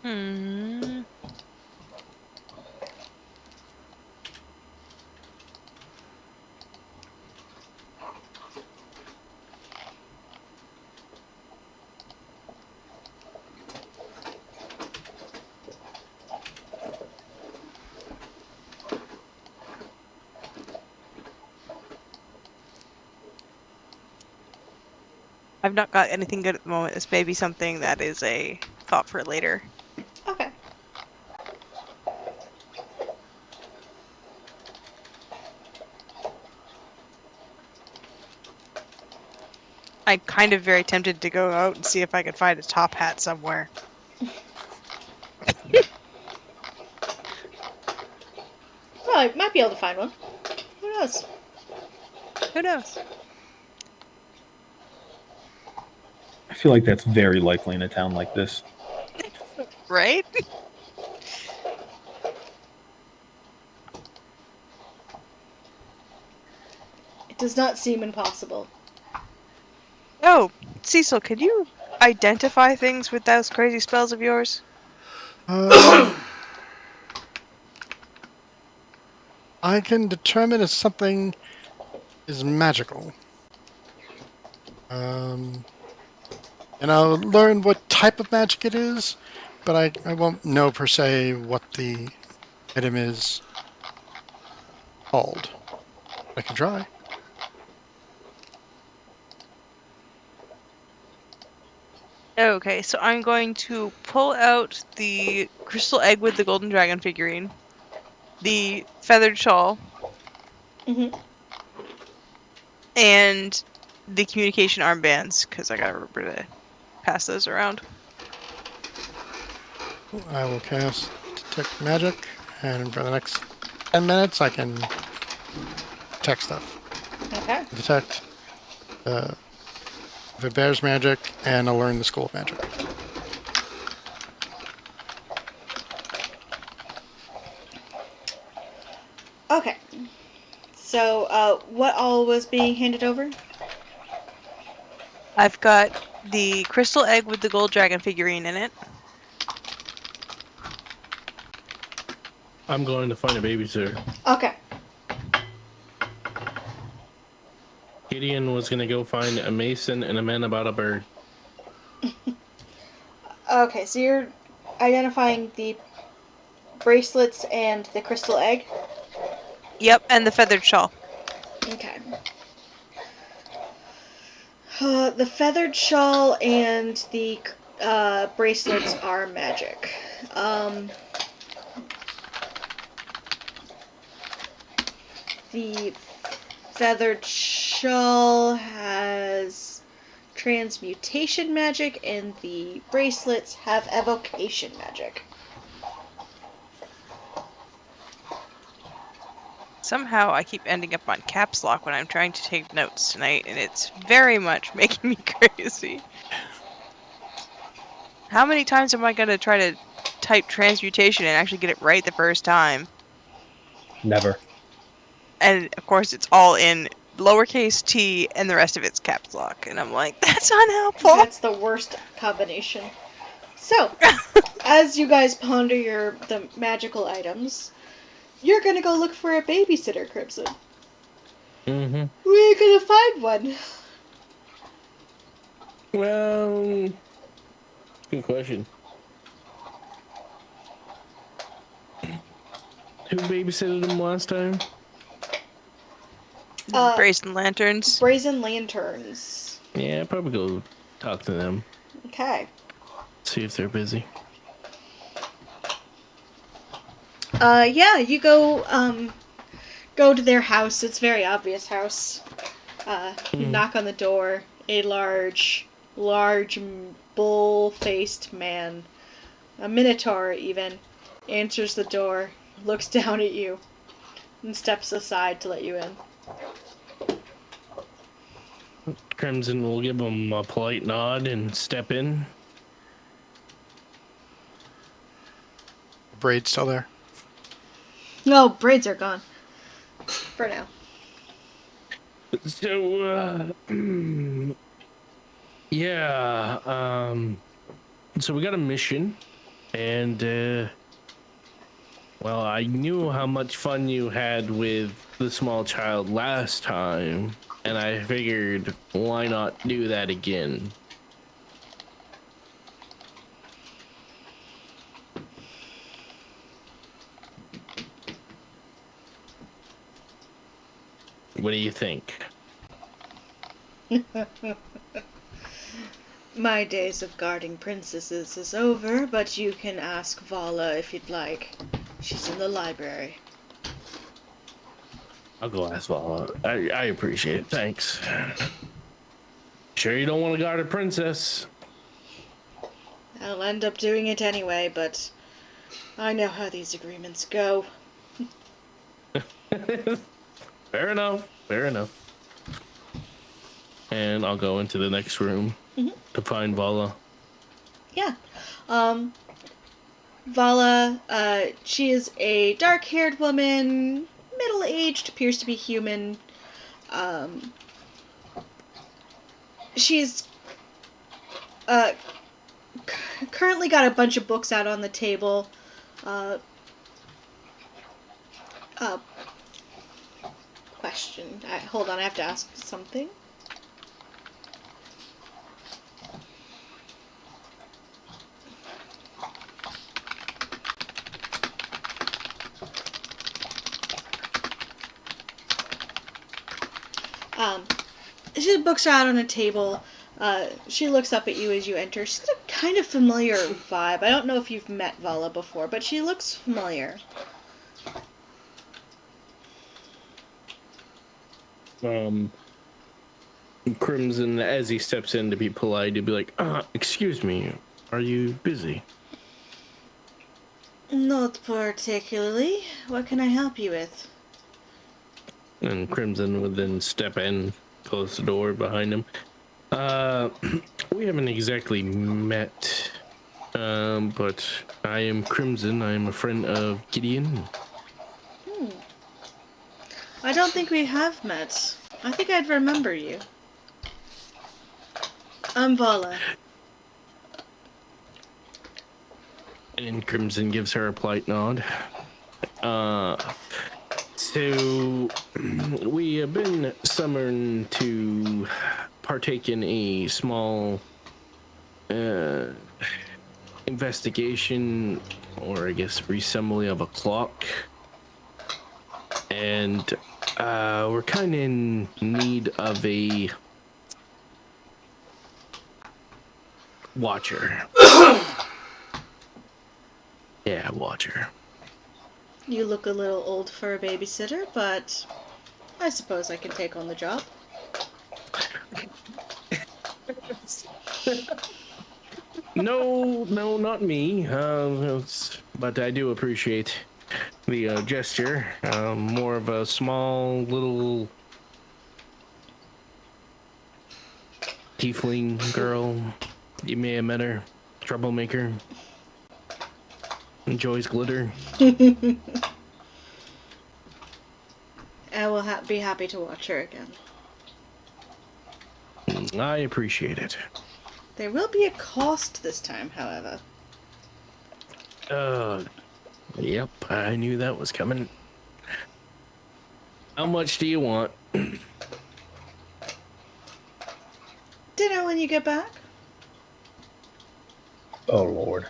Hmm. I've not got anything good at the moment. This may be something that is a thought for later. Okay. I'm kind of very tempted to go out and see if I could find a top hat somewhere. Well, I might be able to find one. Who knows? Who knows? I feel like that's very likely in a town like this. Right? It does not seem impossible. Oh, Cecil, can you identify things with those crazy spells of yours? I can determine if something is magical. And I'll learn what type of magic it is, but I won't know per se what the item is called. I can try. Okay, so I'm going to pull out the crystal egg with the golden dragon figurine, the feathered shawl, Mm-hmm. and the communication armbands, because I gotta remember to pass those around. I will cast Detect Magic, and for the next 10 minutes, I can detect stuff. Okay. Detect if it bears magic, and I'll learn the school of magic. Okay. So, what all was being handed over? I've got the crystal egg with the gold dragon figurine in it. I'm going to find a babysitter. Okay. Gideon was gonna go find a mason and a man about a bird. Okay, so you're identifying the bracelets and the crystal egg? Yep, and the feathered shawl. Okay. The feathered shawl and the bracelets are magic. The feathered shawl has transmutation magic, and the bracelets have evocation magic. Somehow I keep ending up on caps lock when I'm trying to take notes tonight, and it's very much making me crazy. How many times am I going to try to type transmutation and actually get it right the first time? Never. And of course it's all in lowercase t and the rest of it's caps lock. And I'm like, that's unhelpful. That's the worst combination. So, as you guys ponder the magical items, you're gonna go look for a babysitter, Crimson. Mm-hmm. We're gonna find one. Well, good question. Who babysitted him last time? Brazen lanterns. Brazen lanterns. Yeah, probably go talk to them. Okay. See if they're busy. Yeah, you go to their house. It's a very obvious house. You knock on the door. A large, bull-faced man, a minotaur even, answers the door, looks down at you, and steps aside to let you in. Crimson will give him a polite nod and step in. The braid's still there. No, braids are gone. For now. So, yeah, so we got a mission, and, well, I knew how much fun you had with the small child last time, and I figured, why not do that again? What do you think? My days of guarding princesses is over, but you can ask Vala if you'd like. She's in the library. I'll go ask Vala. I appreciate it. Thanks. Sure you don't want to guard a princess? I'll end up doing it anyway, but I know how these agreements go. Fair enough. Fair enough. And I'll go into the next room to find Vala. Yeah. Vala, she is a dark-haired woman, middle-aged, appears to be human. She's currently got a bunch of books out on the table. Question. Hold on, I have to ask something. She has books out on a table. She looks up at you as you enter. She's got a kind of familiar vibe. I don't know if you've met Vala before, but she looks familiar. Crimson, as he steps in to be polite, he'd be like, excuse me, are you busy? Not particularly. What can I help you with? And Crimson would then step in, close the door behind him. We haven't exactly met, but I am Crimson. I am a friend of Gideon. I don't think we have met. I think I'd remember you. I'm Vala. And Crimson gives her a polite nod. So we have been summoned to partake in a small investigation, or I guess reassembly of a clock. And we're kind of in need of a watcher. Yeah, watcher. You look a little old for a babysitter, but I suppose I can take on the job. No, not me. But I do appreciate the gesture. More of a small little tiefling girl. You may have met her. Troublemaker. Enjoys glitter. I will be happy to watch her again. I appreciate it. There will be a cost this time, however. Yep, I knew that was coming. How much do you want? Dinner when you get back? Oh, Lord.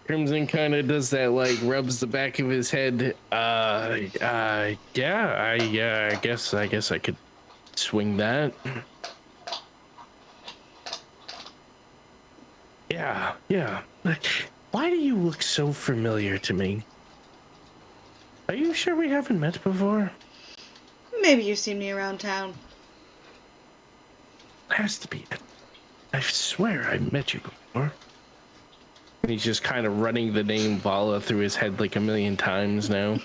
Crimson kind of does that, like, rubs the back of his head. I guess I could swing that. Yeah. Why do you look so familiar to me? Are you sure we haven't met before? Maybe you've seen me around town. Has to be. I swear I met you before. And he's just kind of running the name Vala through his head like a million times now.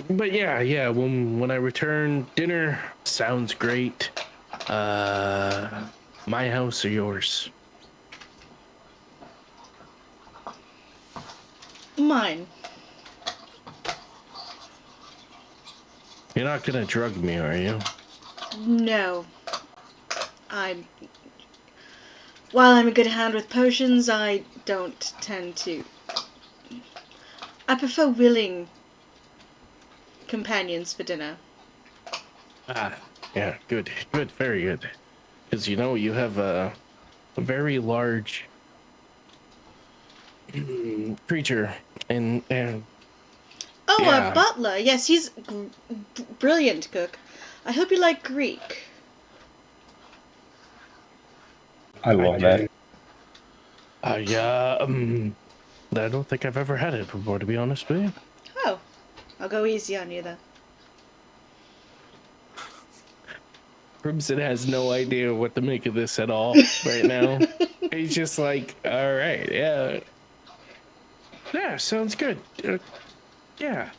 But yeah. When I return, dinner sounds great. My house or yours? Mine. You're not gonna drug me, are you? No. While I'm a good hand with potions, I don't tend to. I prefer willing companions for dinner. Yeah, good, very good. Because you have a very large creature, and Oh, yeah. a butler. Yes, he's brilliant cook. I hope you like Greek. I love that. I don't think I've ever had it before, to be honest with you. Oh, I'll go easy on you then. Crimson has no idea what to make of this at all right now. He's just like, all right, yeah, sounds good. Yeah.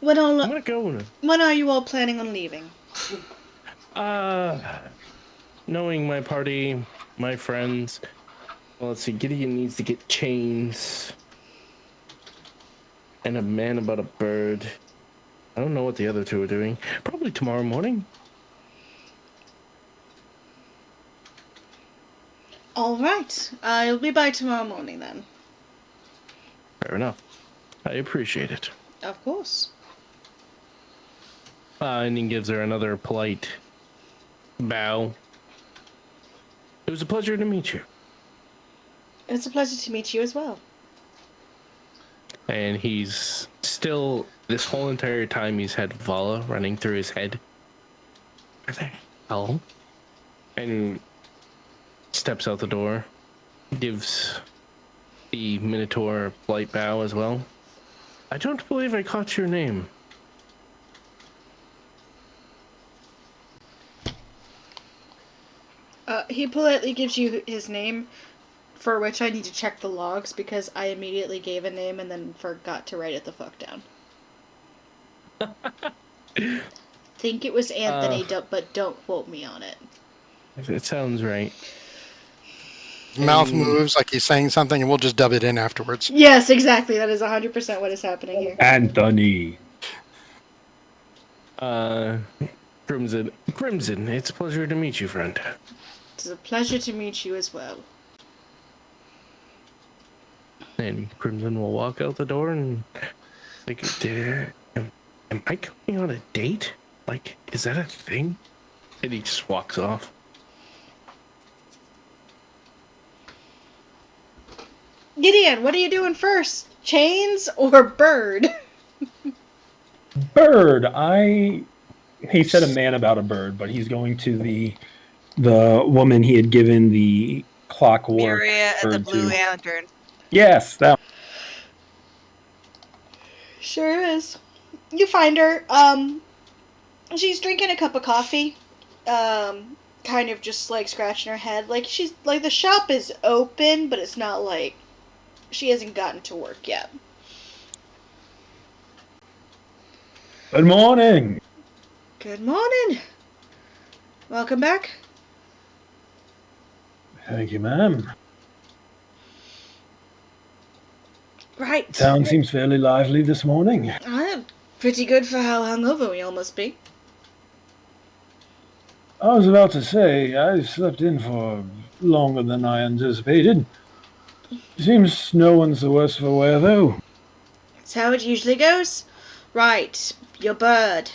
When I'm gonna go. When are you all planning on leaving? Knowing my party, my friends. Well, let's see. Gideon needs to get chains. And a man about a bird. I don't know what the other two are doing. Probably tomorrow morning. All right. I'll be by tomorrow morning then. Fair enough. I appreciate it. Of course. And he gives her another polite bow. It was a pleasure to meet you. It's a pleasure to meet you as well. And he's still, this whole entire time, he's had Vala running through his head. Where the hell? And steps out the door, gives the Minotaur a polite bow as well. I don't believe I caught your name. He politely gives you his name, for which I need to check the logs because I immediately gave a name and then forgot to write it the fuck down. Think it was Anthony, but don't quote me on it. It sounds right. Mouth moves like he's saying something, and we'll just dub it in afterwards. Yes, exactly. That is 100% what is happening here. Anthony. Crimson, it's a pleasure to meet you, friend. It's a pleasure to meet you as well. And Crimson will walk out the door and like, am I going on a date? Like, is that a thing? And he just walks off. Gideon, what are you doing first? Chains or bird? Bird. He said a man about a bird, but he's going to the woman he had given the clockwork Miria and the bird Blue to. Lantern. Yes, that. Sure is. You find her. She's drinking a cup of coffee. Kind of just like scratching her head. Like she's like the shop is open, but it's not like she hasn't gotten to work yet. Good morning. Good morning. Welcome back. Thank you, ma'am. Right. Town seems fairly lively this morning. Pretty good for how hungover we all must be. I was about to say, I slept in for longer than I anticipated. Seems no one's the worse for wear, though. That's how it usually goes. Right, your bird.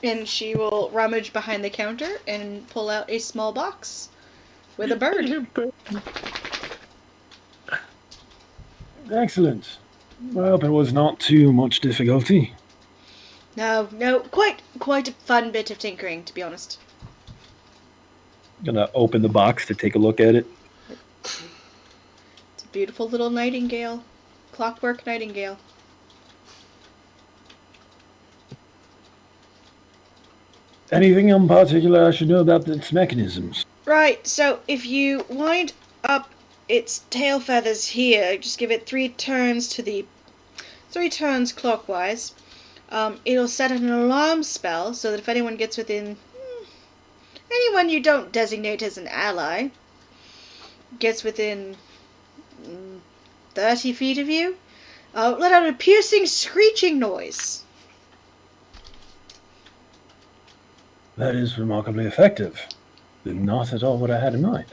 And she will rummage behind the counter and pull out a small box with a bird. Excellent. I hope it was not too much difficulty. No, quite a fun bit of tinkering, to be honest. Gonna open the box to take a look at it. It's a beautiful little nightingale. Clockwork nightingale. Anything in particular I should know about its mechanisms? Right, so if you wind up its tail feathers here, just give it 3 turns clockwise. It'll set an alarm spell so that if anyone gets within anyone you don't designate as an ally gets within 30 feet of you, let out a piercing screeching noise. That is remarkably effective. Not at all what I had in mind.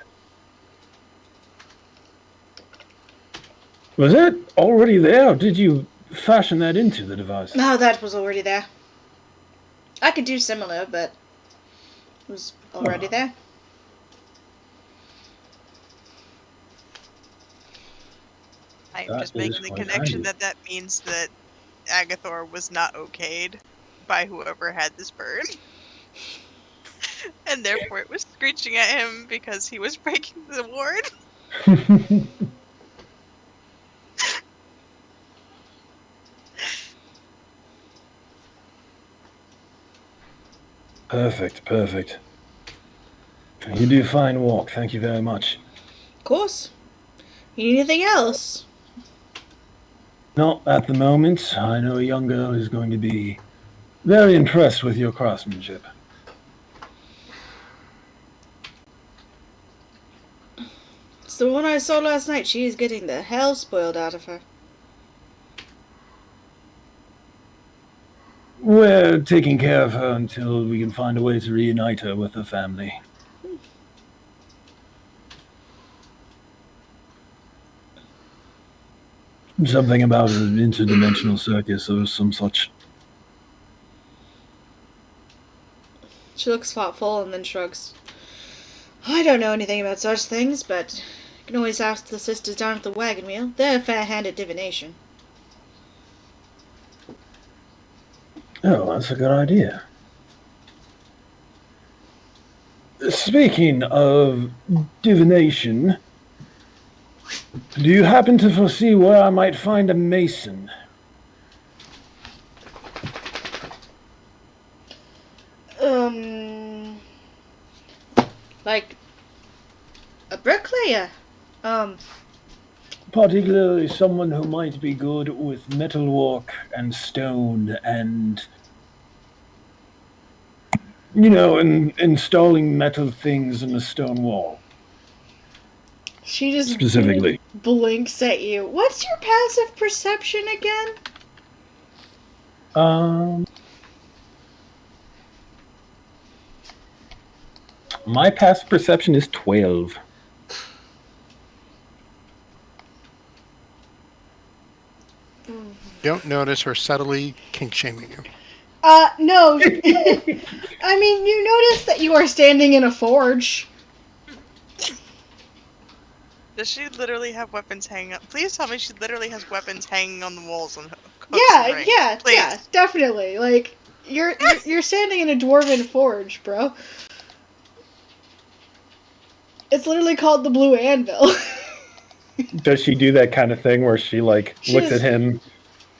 Was it already there, or did you fashion that into the device? No, that was already there. I could do similar, but it was already there. I'm That just is making the quite connection handy. that means that Agathor was not okayed by whoever had this bird. And therefore it was screeching at him because he was breaking the ward. Perfect. You do a fine walk, thank you very much. Of course. You need anything else? Not at the moment. I know a young girl is going to be very impressed with your craftsmanship. It's the one I saw last night. She is getting the hell spoiled out of her. We're taking care of her until we can find a way to reunite her with her family. Something about an interdimensional circus or some such. She looks thoughtful and then shrugs. I don't know anything about such things, but you can always ask the sisters down at the wagon wheel. They're fair-handed at divination. Oh, that's a good idea. Speaking of divination, do you happen to foresee where I might find a mason? Like a bricklayer. Particularly someone who might be good with metalwork and stone and, installing metal things in a stone wall. She just Specifically. blinks at you. What's your passive perception again? My passive perception is 12. Don't notice her subtly kink-shaming you. No. I mean, you notice that you are standing in a forge. Does she literally have weapons hanging up? Please tell me she literally has weapons hanging on the walls and hooks Yeah, and rings. yeah, Please. yeah, definitely. Like, you're standing in a dwarven forge, bro. It's literally called the Blue Anvil. Does she do that kind of thing where she, looks at him,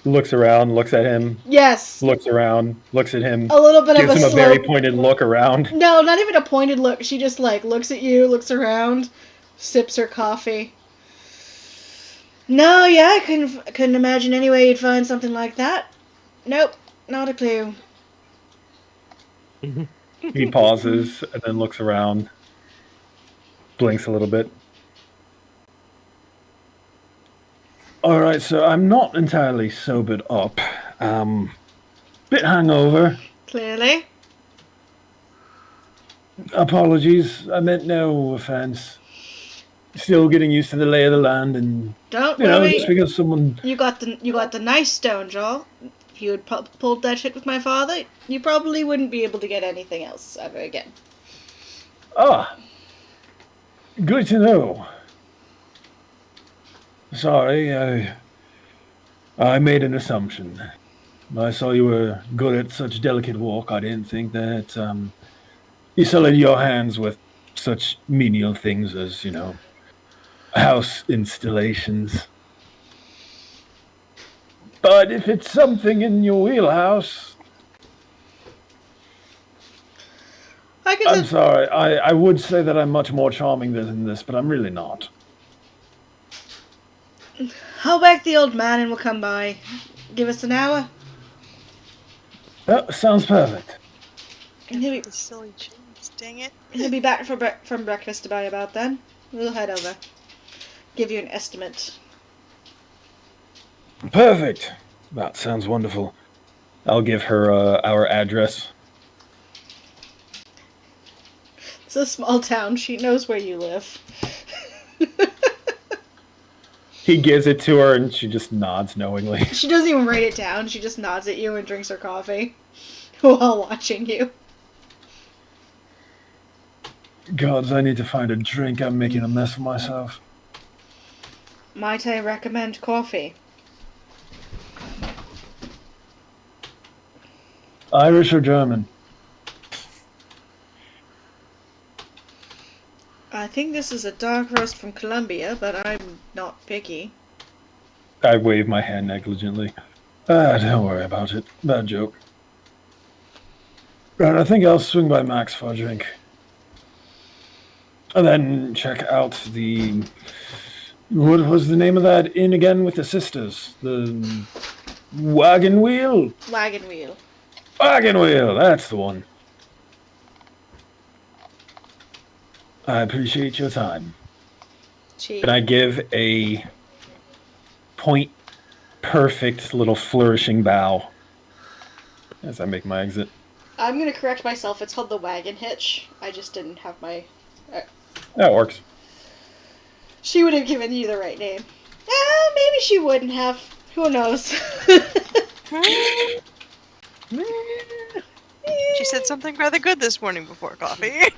looks around, looks at him, Yes. looks around, looks at him, A little bit gives of a him a slow... very pointed look around? No, not even a pointed look. She just, looks at you, looks around, sips her coffee. No, yeah, I couldn't imagine any way you'd find something like that. Nope, not a clue. He pauses and then looks around, blinks a little bit. All right, so I'm not entirely sobered up. Bit hungover. Clearly. Apologies, I meant no offense. Still getting used to the lay of the land, and Don't worry. just because someone. You got the nice stone, Joel. If you had pulled that shit with my father, you probably wouldn't be able to get anything else ever again. Ah, good to know. Sorry, I made an assumption. I saw you were good at such delicate work. I didn't think that you sullied your hands with such menial things as, house installations. But if it's something in your wheelhouse, I'm sorry. I would say that I'm much more charming than this, but I'm really not. I'll wake the old man and we'll come by. Give us an hour. Oh, sounds perfect. He'll The silly cheese, dang it. be back from breakfast by about then. We'll head over. Give you an estimate. Perfect. That sounds wonderful. I'll give her our address. It's a small town. She knows where you live. He gives it to her and she just nods knowingly. She doesn't even write it down. She just nods at you and drinks her coffee while watching you. Gods, I need to find a drink. I'm making a mess of myself. Might I recommend coffee? Irish or German? I think this is a dark roast from Colombia, but I'm not picky. I wave my hand negligently. Don't worry about it. Bad joke. Right, I think I'll swing by Max for a drink. And then check out the... What was the name of that inn again with the sisters? The... Wagon Wheel? Wagon wheel. Wagon Wheel, that's the one. I appreciate your time. Cheap. Can I give a point perfect little flourishing bow as I make my exit? I'm gonna correct myself. It's called the wagon hitch. I just didn't have my... That works. She would have given you the right name. Maybe she wouldn't have. Who knows? She said something rather good this morning before coffee.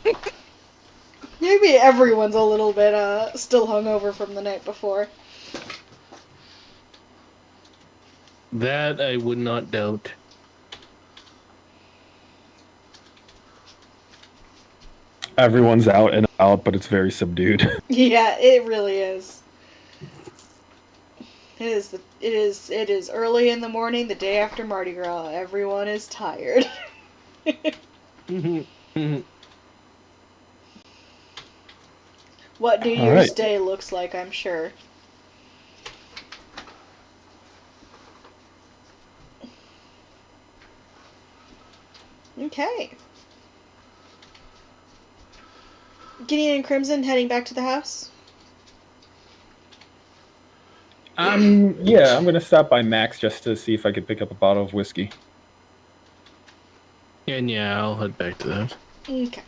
Maybe everyone's a little bit still hungover from the night before. That I would not doubt. Everyone's out and about, but it's very subdued. Yeah, it really is. It is early in the morning, the day after Mardi Gras. Everyone is tired. what New All Year's right. Day looks like, I'm sure. Okay. Gideon and Crimson heading back to the house? Yeah, I'm gonna stop by Max just to see if I could pick up a bottle of whiskey. And yeah, I'll head back to that. Okay.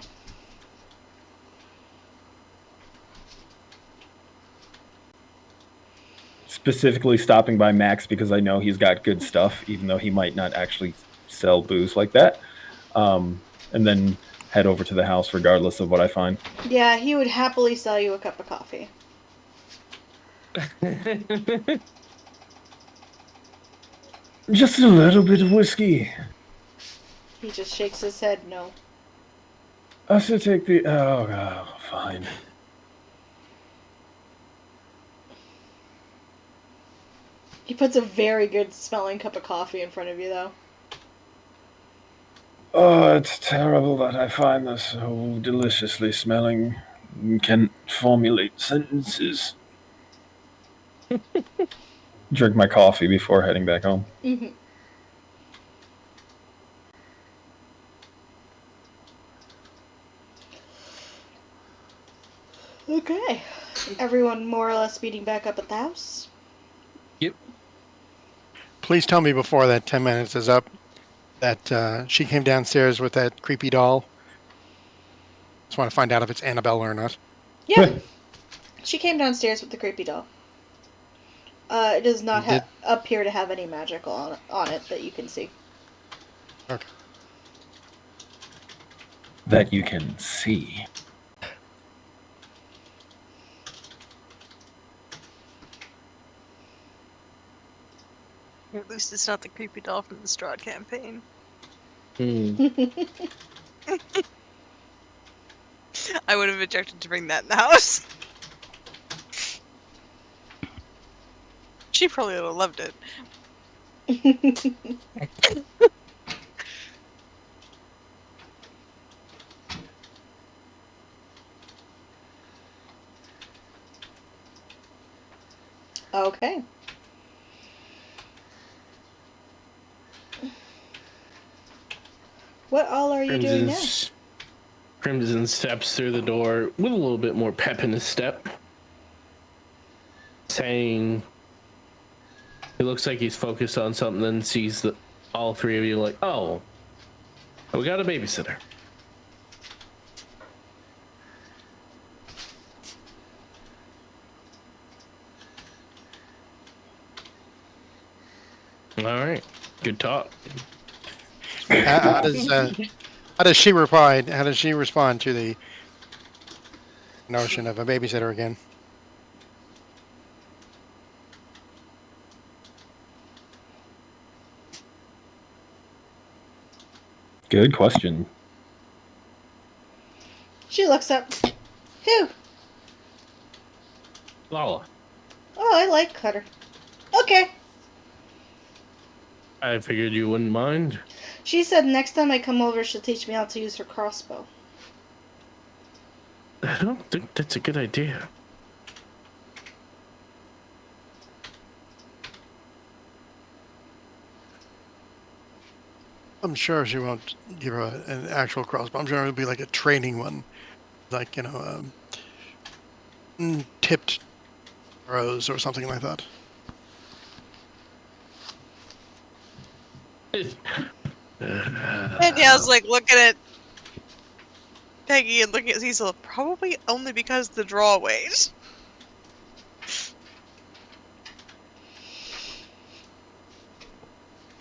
Specifically stopping by Max because I know he's got good stuff, even though he might not actually sell booze like that. And then head over to the house regardless of what I find. Yeah, he would happily sell you a cup of coffee. Just a little bit of whiskey. He just shakes his head no. I should take the. Fine. He puts a very good smelling cup of coffee in front of you, though. Oh, it's terrible that I find this so deliciously smelling and can't formulate sentences. Drink my coffee before heading back home. Mm-hmm. Okay. Everyone more or less meeting back up at the house? Yep. Please tell me before that 10 minutes is up that she came downstairs with that creepy doll. Just want to find out if it's Annabelle or not. Yeah. She came downstairs with the creepy doll. It does not appear to have any magic on it that you can see. Okay. That you can see. At least it's not the creepy doll from the Strahd campaign. I would have objected to bring that in the house. She probably would have loved it. Okay. What all are you doing now? Crimson steps through the door with a little bit more pep in his step, saying, it looks like he's focused on something, then sees all three of you like, oh, we got a babysitter. All right, good talk. How does she reply? How does she respond to the notion of a babysitter again? Good question. She looks up. Who? Lala. Oh, I like Cutter. Okay. I figured you wouldn't mind. She said next time I come over, she'll teach me how to use her crossbow. I don't think that's a good idea. I'm sure she won't give her an actual crossbow. I'm sure it'll be like a training one, like tipped arrows or something like that. And yeah, I was like looking at Peggy and looking at Cecil, probably only because the drawaways.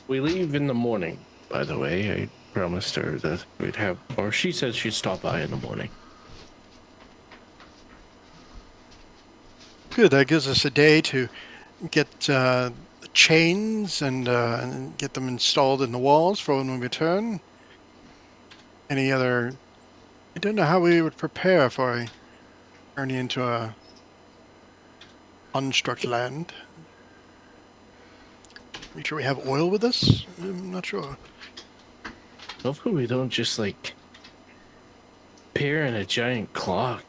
We leave in the morning, by the way. I promised her that we'd have, or she said she'd stop by in the morning. Good. That gives us a day to get chains and get them installed in the walls for when we return. Any other? I don't know how we would prepare for a journey into a unstruck land. Make sure we have oil with us? I'm not sure. Hopefully we don't just, like, appear in a giant clock.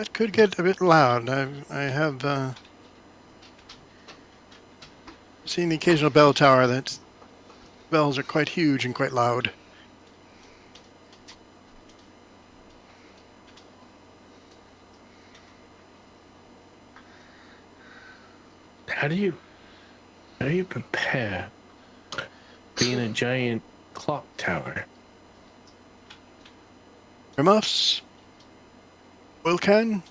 That could get a bit loud. I have seen the occasional bell tower that bells are quite huge and quite loud. How do you prepare being a giant clock tower? Earmuffs? Oil can?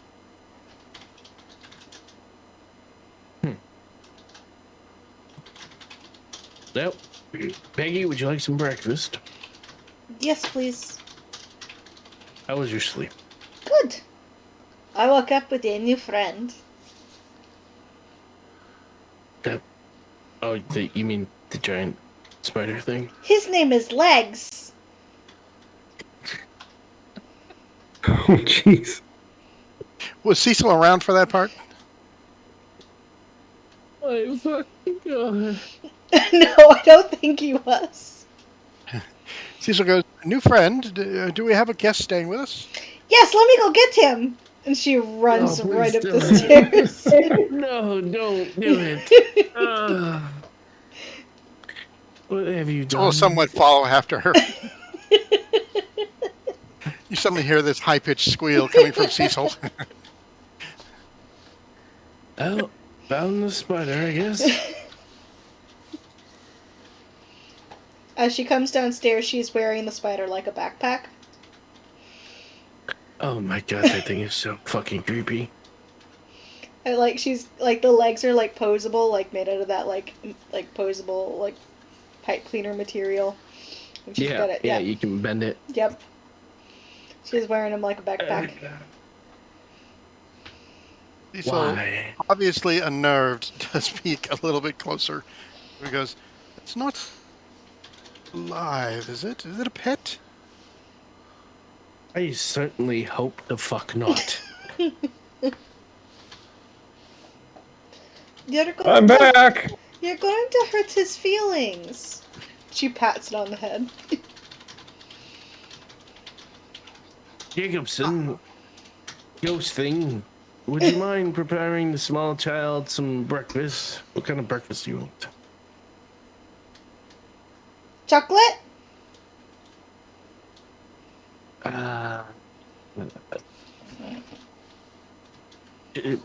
Well, Peggy, would you like some breakfast? Yes, please. How was your sleep? Good. I woke up with a new friend. You mean the giant spider thing? His name is Legs. Oh, jeez. Was Cecil around for that part? My fucking god. No, I don't think he was. Cecil goes, new friend, do we have a guest staying with us? Yes, let me go get him. And she runs Oh, please right up the don't. stairs. No, don't do it. What have you done? Will somewhat follow after her. You suddenly hear this high-pitched squeal coming from Cecil. Oh, found the spider, I guess. As she comes downstairs, she's wearing the spider like a backpack. Oh my god, that thing is so fucking creepy. And like she's like the legs are like posable, like made out of that like posable like pipe cleaner material. And she's got it. Yeah, you can bend it. Yep. She's wearing them like a backpack. Cecil, Why? obviously unnerved, does speak a little bit closer. He goes, it's not alive, is it? Is it a pet? I certainly hope the fuck not. I'm back. You're going to hurt his feelings. She pats it on the head. Jacobson, ghost thing, would you mind preparing the small child some breakfast? What kind of breakfast do you want? Chocolate?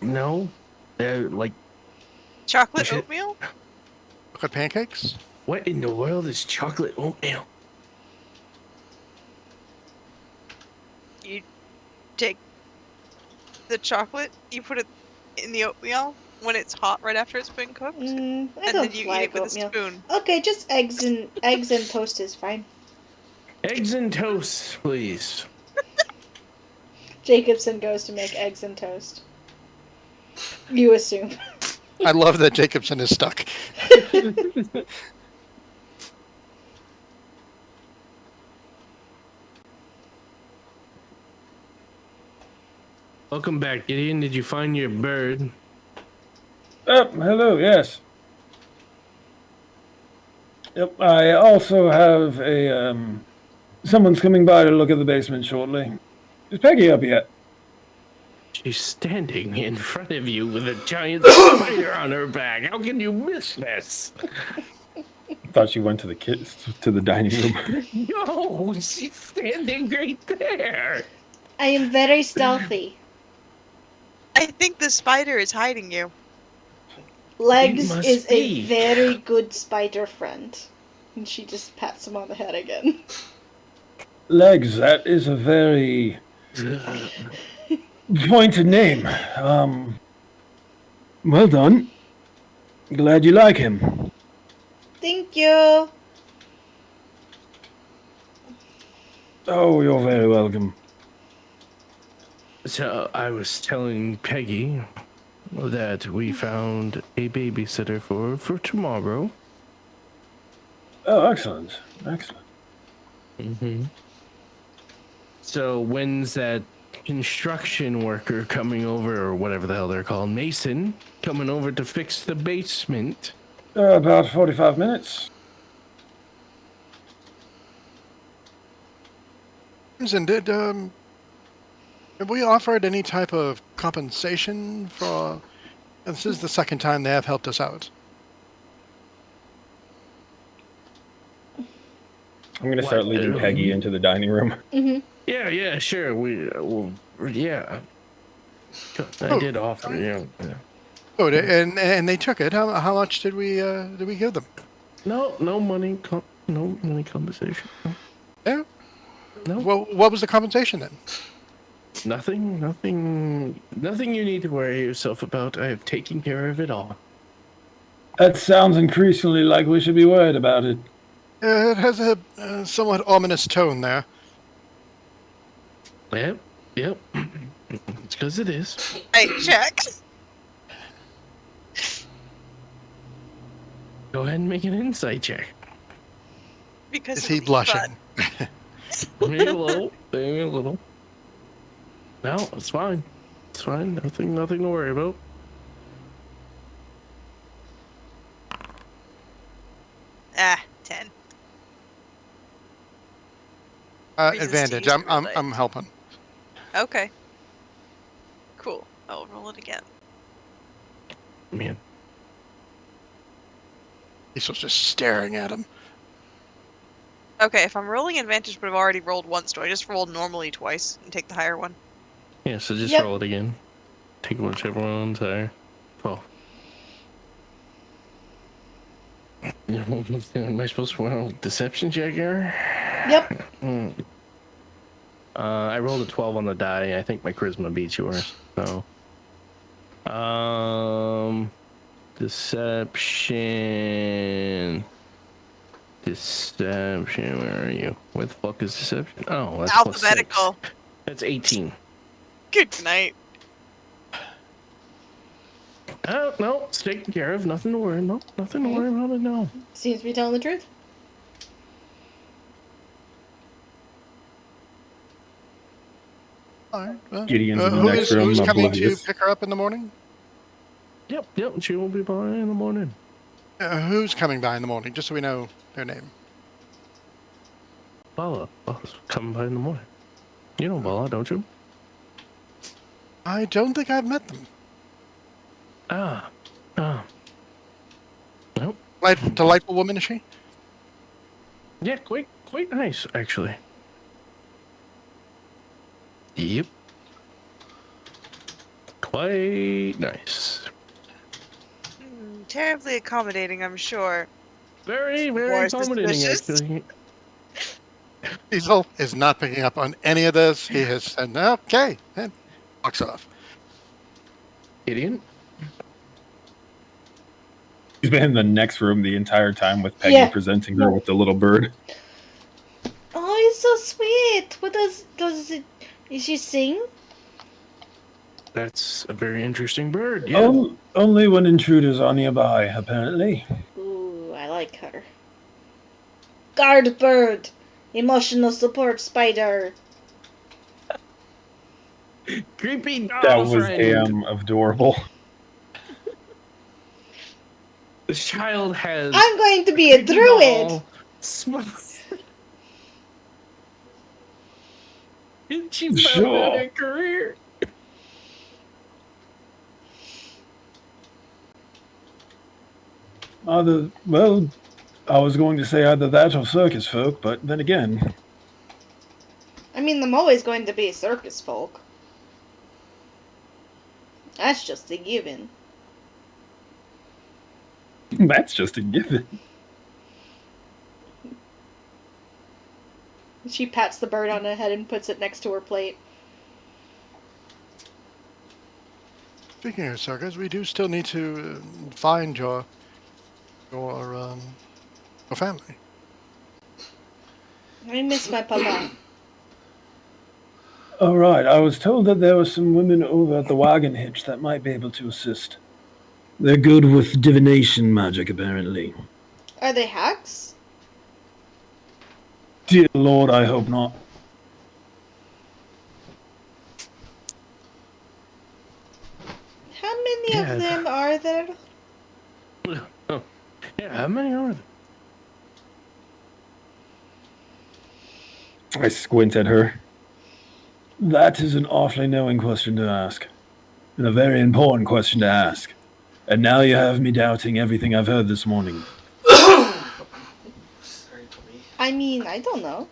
No. Like, Chocolate Shit. oatmeal? Chocolate pancakes? what in the world is chocolate oatmeal? You take the chocolate, you put it in the oatmeal when it's hot right after it's been cooked, I and don't then you eat like it with oatmeal. a spoon. Okay, just eggs and toast is fine. Eggs and toast, please. Jacobson goes to make eggs and toast. You assume. I love that Jacobson is stuck. Welcome back, Gideon. Did you find your bird? Oh, hello, yes. Yep, I also have a, someone's coming by to look at the basement shortly. Is Peggy up yet? She's standing in front of you with a giant spider on her back. How can you miss this? Thought she went to the kids to the dining room. No, she's standing right there. I am very stealthy. I think the spider is hiding you. Legs must is be. a very good spider friend. And she just pats him on the head again. Legs, that is a very pointed name. Well done. Glad you like him. Thank you. Oh, you're very welcome. So I was telling Peggy that we found a babysitter for tomorrow. Oh, excellent. Excellent. Mm-hmm. So when's that construction worker coming over, or whatever the hell they're called, mason, coming over to fix the basement? About 45 minutes. And did Have we offered any type of compensation for... This is the second time they have helped us out. I'm going to What? start leading Peggy into the dining room. Mm-hmm. Yeah, sure. Yeah. I did offer, yeah. Oh, and they took it. How much did we give them? No money, no money compensation. Yeah. No, What was the compensation then? nothing you need to worry yourself about. I have taken care of it all. That sounds increasingly like we should be worried about it. It has a somewhat ominous tone there. Yep. It's because it is. Hey, check. Go ahead and make an insight check. Because Is of he the blushing? Maybe a little. No, it's fine. It's fine. Nothing to worry about. butt. 10. Reasons to Advantage. use your dice. I'm helping. Okay. Cool. I'll roll it again. Man, He's just staring at him. Okay, if I'm rolling advantage but I've already rolled once, do I just roll normally twice and take the higher one? yeah. So just Yep. roll it again. Take whichever one's higher. 12. Am I supposed to roll deception check here? Yep. I rolled a 12 on the die. I think my charisma beats yours. So, deception. Where are you? Where the fuck is deception? Oh, that's Alphabetical. +6. That's 18. Good night. Oh no, it's taken care of. Nothing to worry. No, nothing to worry about it. No. Seems to be telling the truth. All right. Well, Gideon's in the next room, Who's coming to oblivious. pick her up in the morning? Yep. She will be by in the morning. Who's coming by in the morning? Just so we know their name. Bala. Bala's coming by in the morning. You know Bala, don't you? I don't think I've met them. Ah. Nope. Delightful woman, is she? Yeah, quite nice, actually. Yep. Quite nice. Terribly accommodating, I'm sure. Very More accommodating, suspicious. actually. Diesel is not picking up on any of this. He has said, okay, and walks off. Idiot. He's been in the next room the entire time with Peggy Yeah. presenting her with the little bird. Oh, he's so sweet. What does it? Is she sing? That's a very interesting bird. Yeah. Only when intruders are nearby, apparently. Ooh, I like her. Guard bird, emotional support spider. Creepy dog That was friend. damn adorable. This child has. I'm going to be a druid. doll She found Sure. her career. Well, I was going to say either that or circus folk, but then again, I mean, I'm always going to be circus folk. That's just a given. That's just a given. She pats the bird on the head and puts it next to her plate. Speaking of circus, we do still need to find your family. I miss my papa. all right. I was told that there were some women over at the wagon hitch that might be able to assist. They're good with divination magic, apparently. Are they hacks? Dear Lord, I hope not. How many Yeah. of them are there? Oh, yeah. How many are there? I squint at her. That is an awfully knowing question to ask, and a very important question to ask. And now you have me doubting everything I've heard this morning. I mean, I don't know.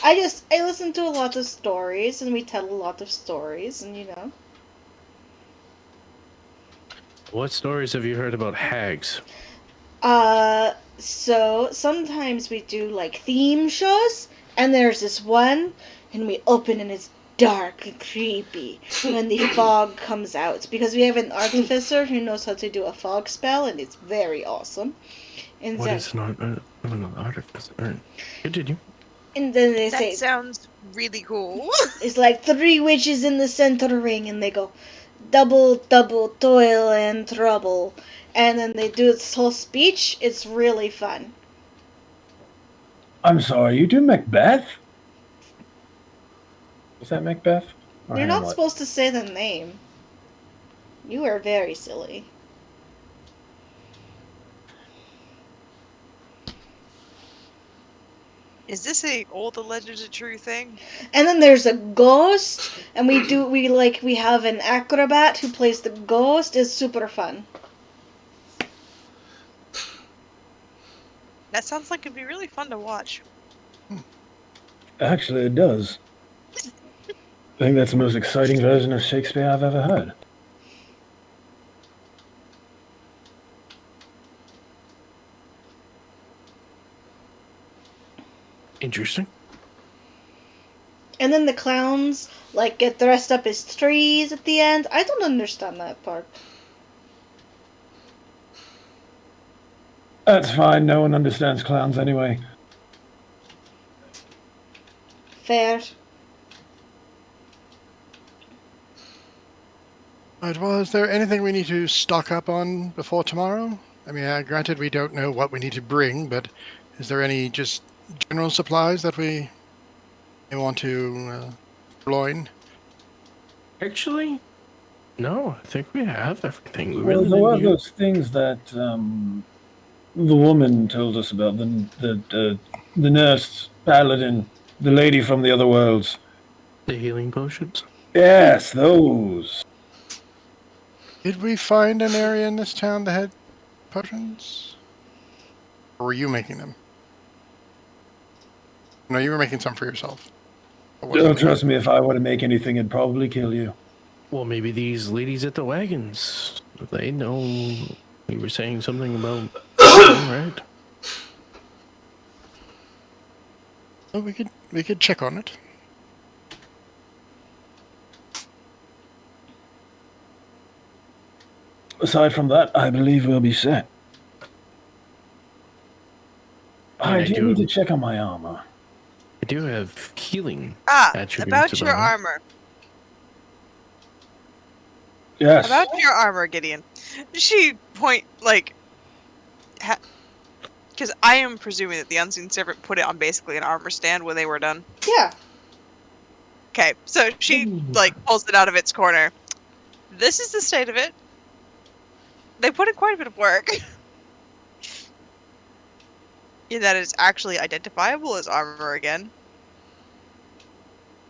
I listen to a lot of stories, and we tell a lot of stories, and you know. What stories have you heard about hags? So sometimes we do like theme shows, and there's this one, and we open and it's dark and creepy when the fog comes out because we have an artificer who knows how to do a fog spell, and it's very awesome. And What then, is an artificer? Continue. and then they That say sounds really cool. it's like 3 witches in the center ring, and they go double, double, toil and trouble. And then they do this whole speech. It's really fun. I'm sorry, you do Macbeth? Was that Macbeth? Or You're not Hamlet? supposed to say the name. You are very silly. Is this a all the legends are true thing? And then there's a ghost, and we have an acrobat who plays the ghost. It's super fun. That sounds like it'd be really fun to watch. Actually, it does. I think that's the most exciting version of Shakespeare I've ever heard. Interesting. And then the clowns like get dressed up as trees at the end. I don't understand that part. That's fine, no one understands clowns anyway. Fair. Right, well, is there anything we need to stock up on before tomorrow? I mean, granted, we don't know what we need to bring, but is there any just general supplies that we may want to loin? Actually, no. I think we have everything. We Well, really there were didn't use those things that the woman told us about, the nurse, paladin, the lady from the other worlds. the healing potions. Yes, those. Did we find an area in this town that had potions? Or were you making them? No, you were making some for yourself. Or was Don't it- trust me, if I were to make anything, it'd probably kill you. Well, maybe these ladies at the wagons. They know. You were saying something about. Right? Well, we could check on it. Aside from that, I believe we'll be set. I do need to check on my armor. I do have healing. Ah, Attributes about your about it. armor. Yes. About your armor, Gideon. She point like, because I am presuming that the unseen servant put it on basically an armor stand when they were done. Yeah. Okay, so she like pulls it out of its corner. This is the state of it. They put in quite a bit of work. In that it's actually identifiable as armor again.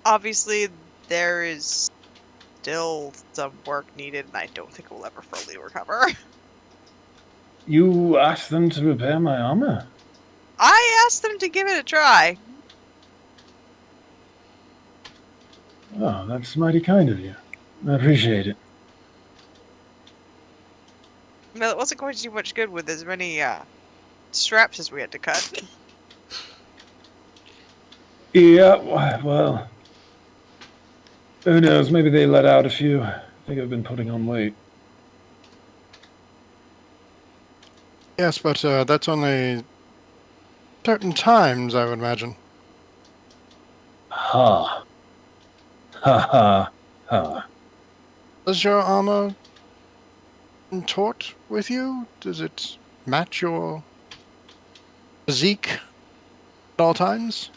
Obviously, there is still some work needed, and I don't think it will ever fully recover. You asked them to repair my armor? I asked them to give it a try. Oh, that's mighty kind of you. I appreciate it. Well, it wasn't going to do much good with as many straps as we had to cut. Yeah, well, who knows? Maybe they let out a few. I think I've been putting on weight. Yes, but that's only certain times, I would imagine. Ha. Ha ha ha. Does your armor contort with you? Does it match your physique at all times?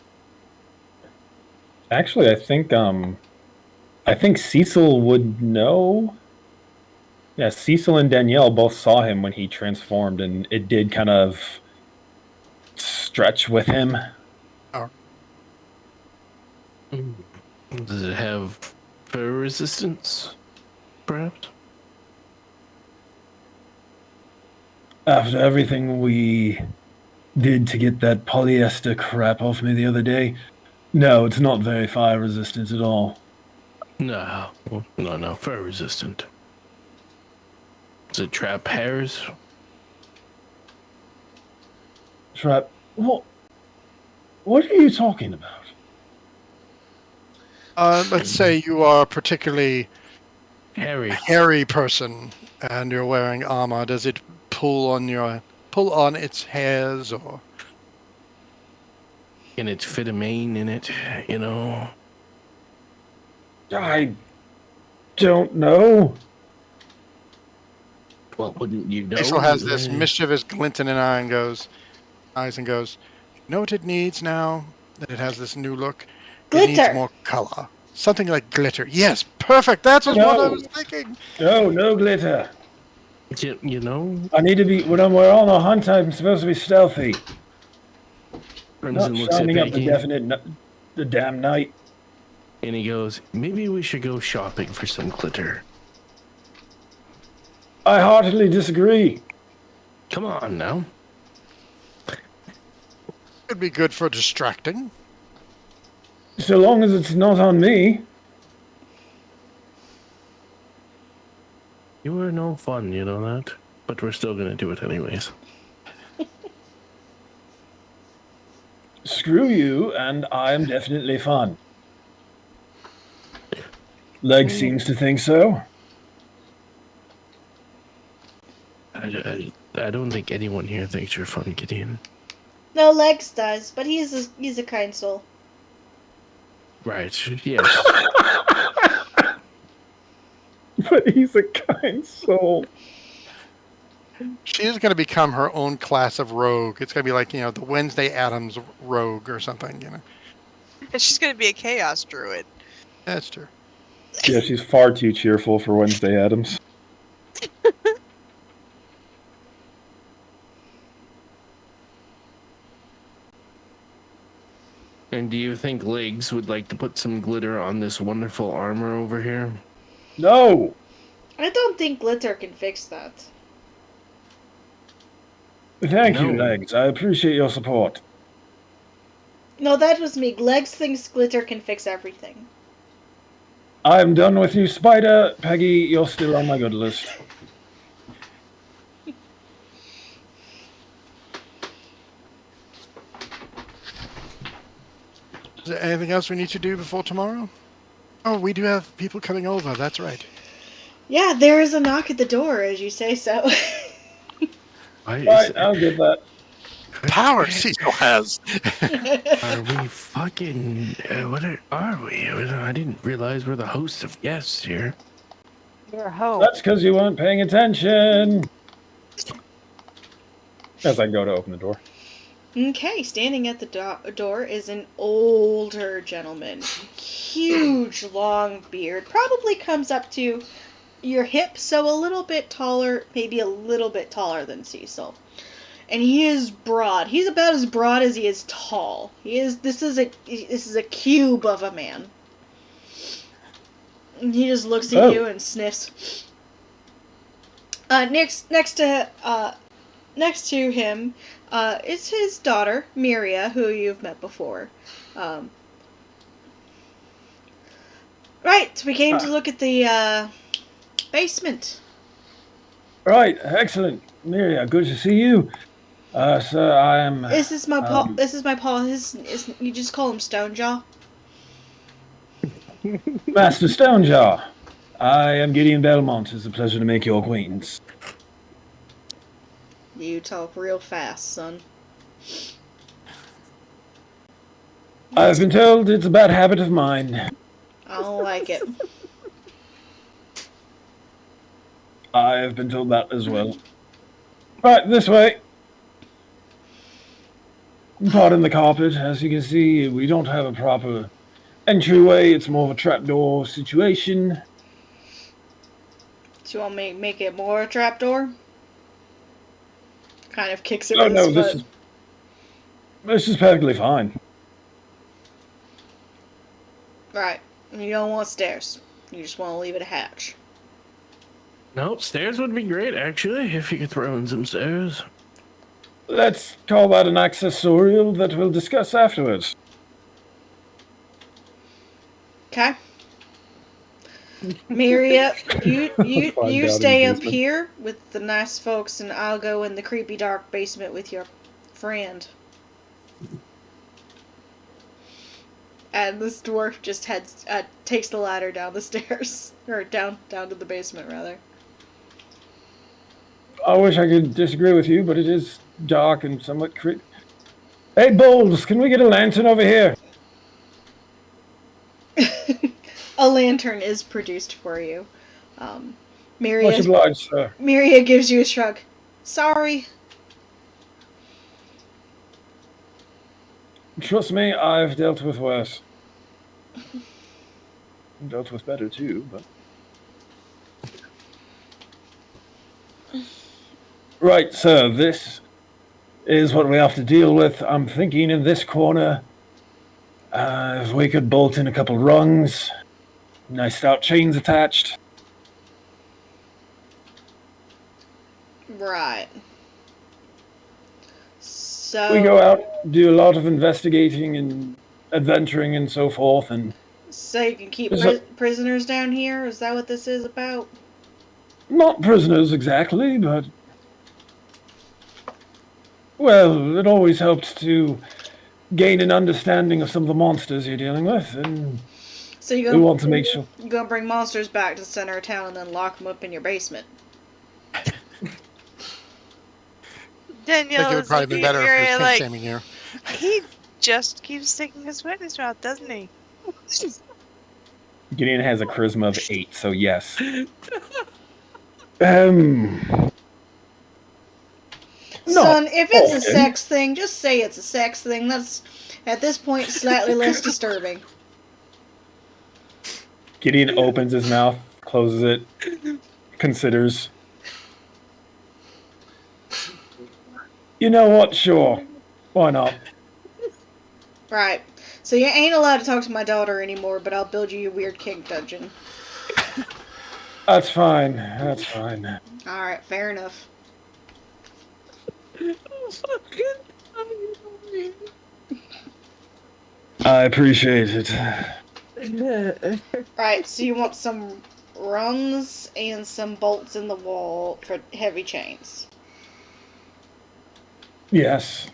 Actually, I think Cecil would know. Yeah, Cecil and Danielle both saw him when he transformed, and it did kind of stretch with him. Oh. Does it have fire resistance? Perhaps? After everything we did to get that polyester crap off me the other day, no, it's not very fire resistant at all. No. No. Fire resistant. Does it trap hairs? Trap. What are you talking about? Let's say you are a particularly Hairy. hairy person and you're wearing armor. Does it pull on its hairs or? And it's fit a mane in it, you know? I don't know. Well, wouldn't you know? Cecil has this mischievous glint in eyes and goes, you know what it needs now that it has this new look? It needs Glitter. more color. Something like glitter. Yes, perfect. That's what I was thinking. No glitter. You know? I need to be, when we're on a hunt, I'm supposed to be stealthy. Crimson Not looks at shining up Peggy, the damn night. and he goes, maybe we should go shopping for some glitter. I heartily disagree. Come on now. Could be good for distracting. So long as it's not on me. You are no fun, you know that? But we're still gonna do it anyways. Screw you, and I am definitely fun. Leg seems to think so. I don't think anyone here thinks you're fun, Gideon. No, Legs does, but he's a kind soul. Right, yes. But he's a kind soul. She is going to become her own class of rogue. It's going to be like, the Wednesday Addams rogue or something, And she's gonna be a chaos druid. That's true. Yeah, she's far too cheerful for Wednesday Addams. And do you think Legs would like to put some glitter on this wonderful armor over here? No! I don't think glitter can fix that. Thank you, No. Legs. I appreciate your support. No, that was me. Legs thinks glitter can fix everything. I'm done with you, Spider. Peggy, you're still on my good list. Is there anything else we need to do before tomorrow? Oh, we do have people coming over. That's right. Yeah, there is a knock at the door, as you say so. Right, I'll get that. Power Cecil has. Are we fucking... what are we? I didn't realize we're the hosts of guests here. You're a hoe. That's because you weren't paying attention. As I go to open the door. Okay, standing at the door is an older gentleman. Huge, long beard. Probably comes up to your hip, so a little bit taller, maybe a little bit taller than Cecil. And he is broad. He's about as broad as he is tall. This is a cube of a man. And he just looks at you and sniffs. Next to him is his daughter, Miria, who you've met before. Right, we came to look at the basement. Right, excellent. Miria, good to see you. Sir, I am... This is my Paul. You just call him Stonejaw. Master Stonejaw. I am Gideon Belmont. It's a pleasure to make your acquaintance. You talk real fast, son. I've been told it's a bad habit of mine. I don't like it. I've been told that as well. Right, this way. Pardon the carpet. As you can see, we don't have a proper entryway. It's more of a trapdoor situation. Do you want me to make it more a trapdoor? Kind of kicks it Oh with no, his foot. this is perfectly fine. Right. You don't want stairs. You just want to leave it a hatch. Nope, stairs would be great, actually, if you could throw in some stairs. Let's call that an accessorial that we'll discuss afterwards. Okay. Maria, you stay up here with the nice folks, and I'll go in the creepy dark basement with your friend. And this dwarf just takes the ladder down the stairs, or down to the basement rather. I wish I could disagree with you, but it is dark and somewhat creepy. Hey, Bowles, can we get a lantern over here? A lantern is produced for you. Much obliged, sir. Miria gives you a shrug. Sorry. Trust me, I've dealt with worse. Dealt with better, too, but... Right, so this is what we have to deal with. I'm thinking in this corner, if we could bolt in a couple rungs, nice stout chains attached. Right. So We go out, do a lot of investigating and adventuring and so forth, and so you can keep Is prisoners down here? Is that what this is about? not prisoners exactly, but... Well, it always helps to gain an understanding of some of the monsters you're dealing with, and So we want to make sure... you're gonna bring monsters back to the center of town and then lock them up in your basement. Danielle, I think it would probably be better if he was like, shaming you. he just keeps sticking his foot in his mouth, doesn't he? Gideon has a charisma of 8, so yes. Son, if it's a sex thing, just say it's a sex thing. That's, at this point, slightly less disturbing. Gideon opens his mouth, closes it, considers. You know what? Sure. Why not? Right. So you ain't allowed to talk to my daughter anymore, but I'll build you a weird kink dungeon. That's fine. That's fine. Alright, fair enough. I appreciate it. Right, so you want some rungs and some bolts in the wall for heavy chains. Yes.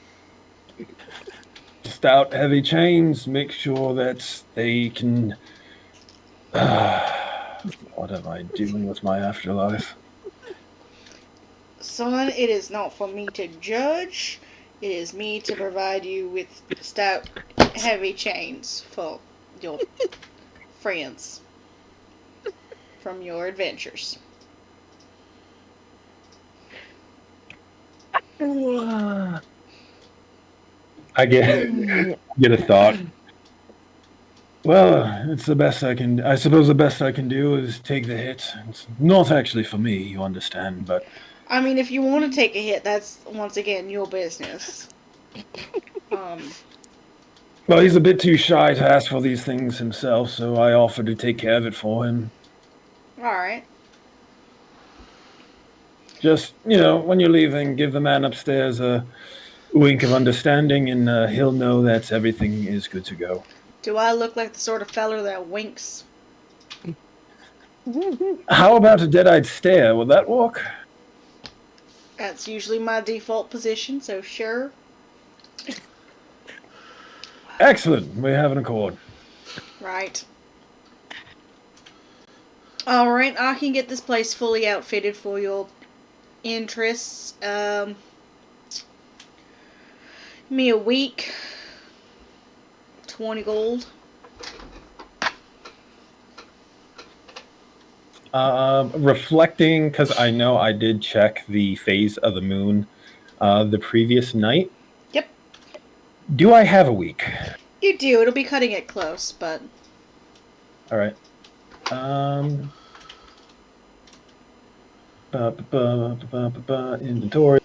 Stout, heavy chains. Make sure that they can... what am I doing with my afterlife? Son, it is not for me to judge. It is me to provide you with stout, heavy chains for your friends from your adventures. I get a thought. Well, it's the best I can... I suppose the best I can do is take the hit. It's not actually for me, you understand, but... I mean, if you want to take a hit, that's, once again, your business. Well, he's a bit too shy to ask for these things himself, so I offered to take care of it for him. Alright. Just, when you're leaving, give the man upstairs a wink of understanding, and he'll know that everything is good to go. Do I look like the sort of feller that winks? How about a dead-eyed stare? Will that work? That's usually my default position, so sure. Excellent. We have an accord. Right. Alright, I can get this place fully outfitted for your interests. Give me a week. 20 gold. Reflecting, because I know I did check the phase of the moon the previous night. Yep. Do I have a week? You do. It'll be cutting it close, but... Alright. Inventory.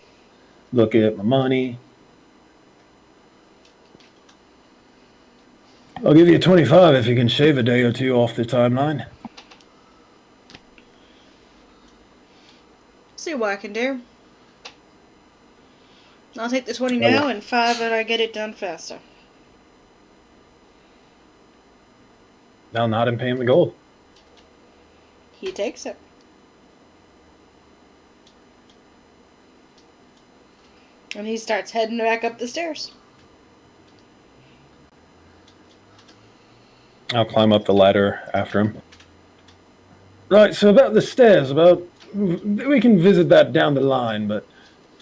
Look at my money. I'll give you 25 if you can shave a day or two off the timeline. See what I can do. I'll take the 20 now, and 5 if I get it done faster. I'll nod and pay him the gold. He takes it. And he starts heading back up the stairs. I'll climb up the ladder after him. Right, so about the stairs, we can visit that down the line, but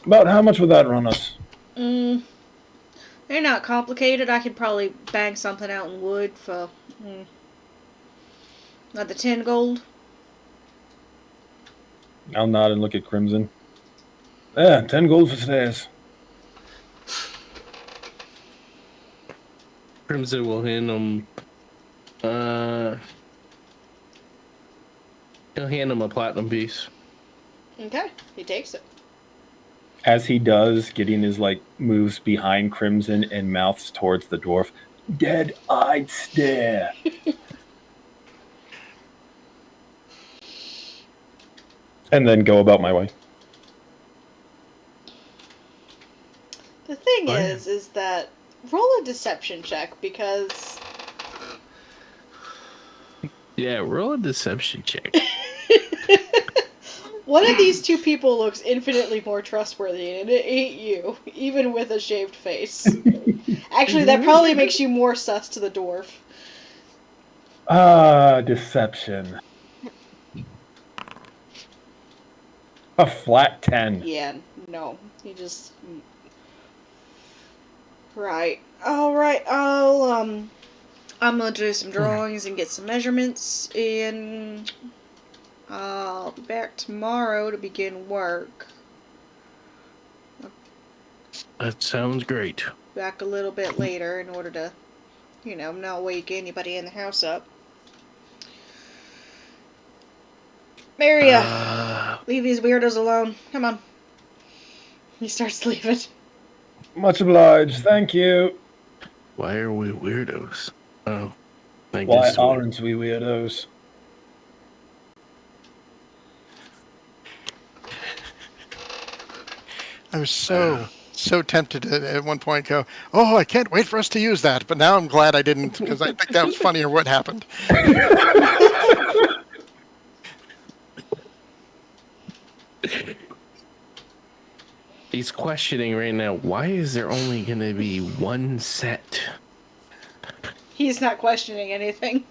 about how much would that run us? They're not complicated. I could probably bang something out in wood for not the 10 gold. I'll nod and look at Crimson. Yeah, 10 gold for stairs. Crimson will hand him. He'll hand him a platinum piece. Okay, he takes it. As he does, Gideon is like moves behind Crimson and mouths towards the dwarf. Dead-eyed stare. And then go about my way. The thing Oh, yeah. is that roll a deception check because Yeah, roll a deception check. one of these two people looks infinitely more trustworthy, and it ain't you, even with a shaved face. Actually, that probably makes you more sus to the dwarf. Deception. A flat 10. Yeah, no. You just... Right. Alright, I'm gonna do some drawings and get some measurements, and I'll be back tomorrow to begin work. That sounds great. Back a little bit later in order to, not wake anybody in the house up. Maria, leave these weirdos alone. Come on. He starts leaving. Much obliged, thank you. Why are we weirdos? Oh, I Why guess aren't we weirdos? I was so tempted to at one point go, oh, I can't wait for us to use that. But now I'm glad I didn't, because I think that was funnier what happened. He's questioning right now, why is there only going to be one set? He's not questioning anything.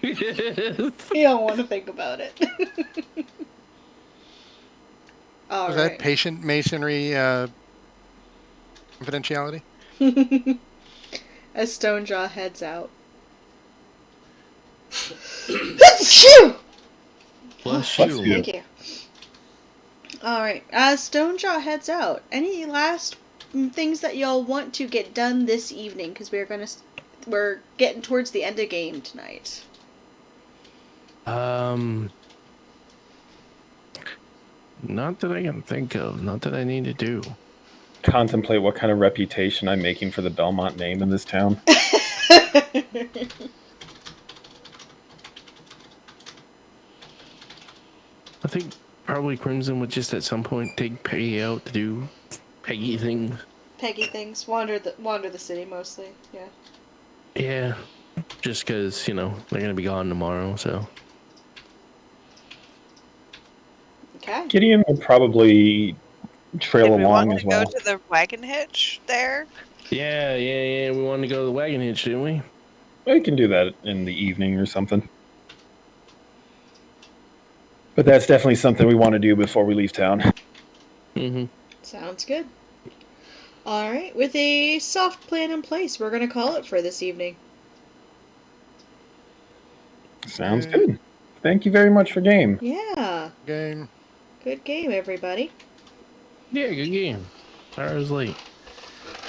He don't want to think about it. All Was right. that patient masonry confidentiality? As Stonejaw heads out. Phew! Bless Bless you. you. Thank you. Alright, as Stonejaw heads out, any last things that y'all want to get done this evening? Because we're getting towards the end of game tonight. Not that I can think of. Not that I need to do. Contemplate what kind of reputation I'm making for the Belmont name in this town. I think probably Crimson would just at some point take Peggy out to do Peggy things. Peggy things. Wander the city mostly, yeah. Yeah, just because, they're going to be gone tomorrow, so. Okay. Gideon will probably trail Did we along want as to well. go to the wagon hitch there? Yeah, we wanted to go to the wagon hitch, didn't we? We can do that in the evening or something. But that's definitely something we want to do before we leave town. Mm-hmm. Sounds good. Alright, with a soft plan in place, we're going to call it for this evening. Sounds good. Thank you very much for game. Yeah. Game. Good game, everybody. Yeah, good game. Sorry I was late.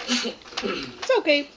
It's okay.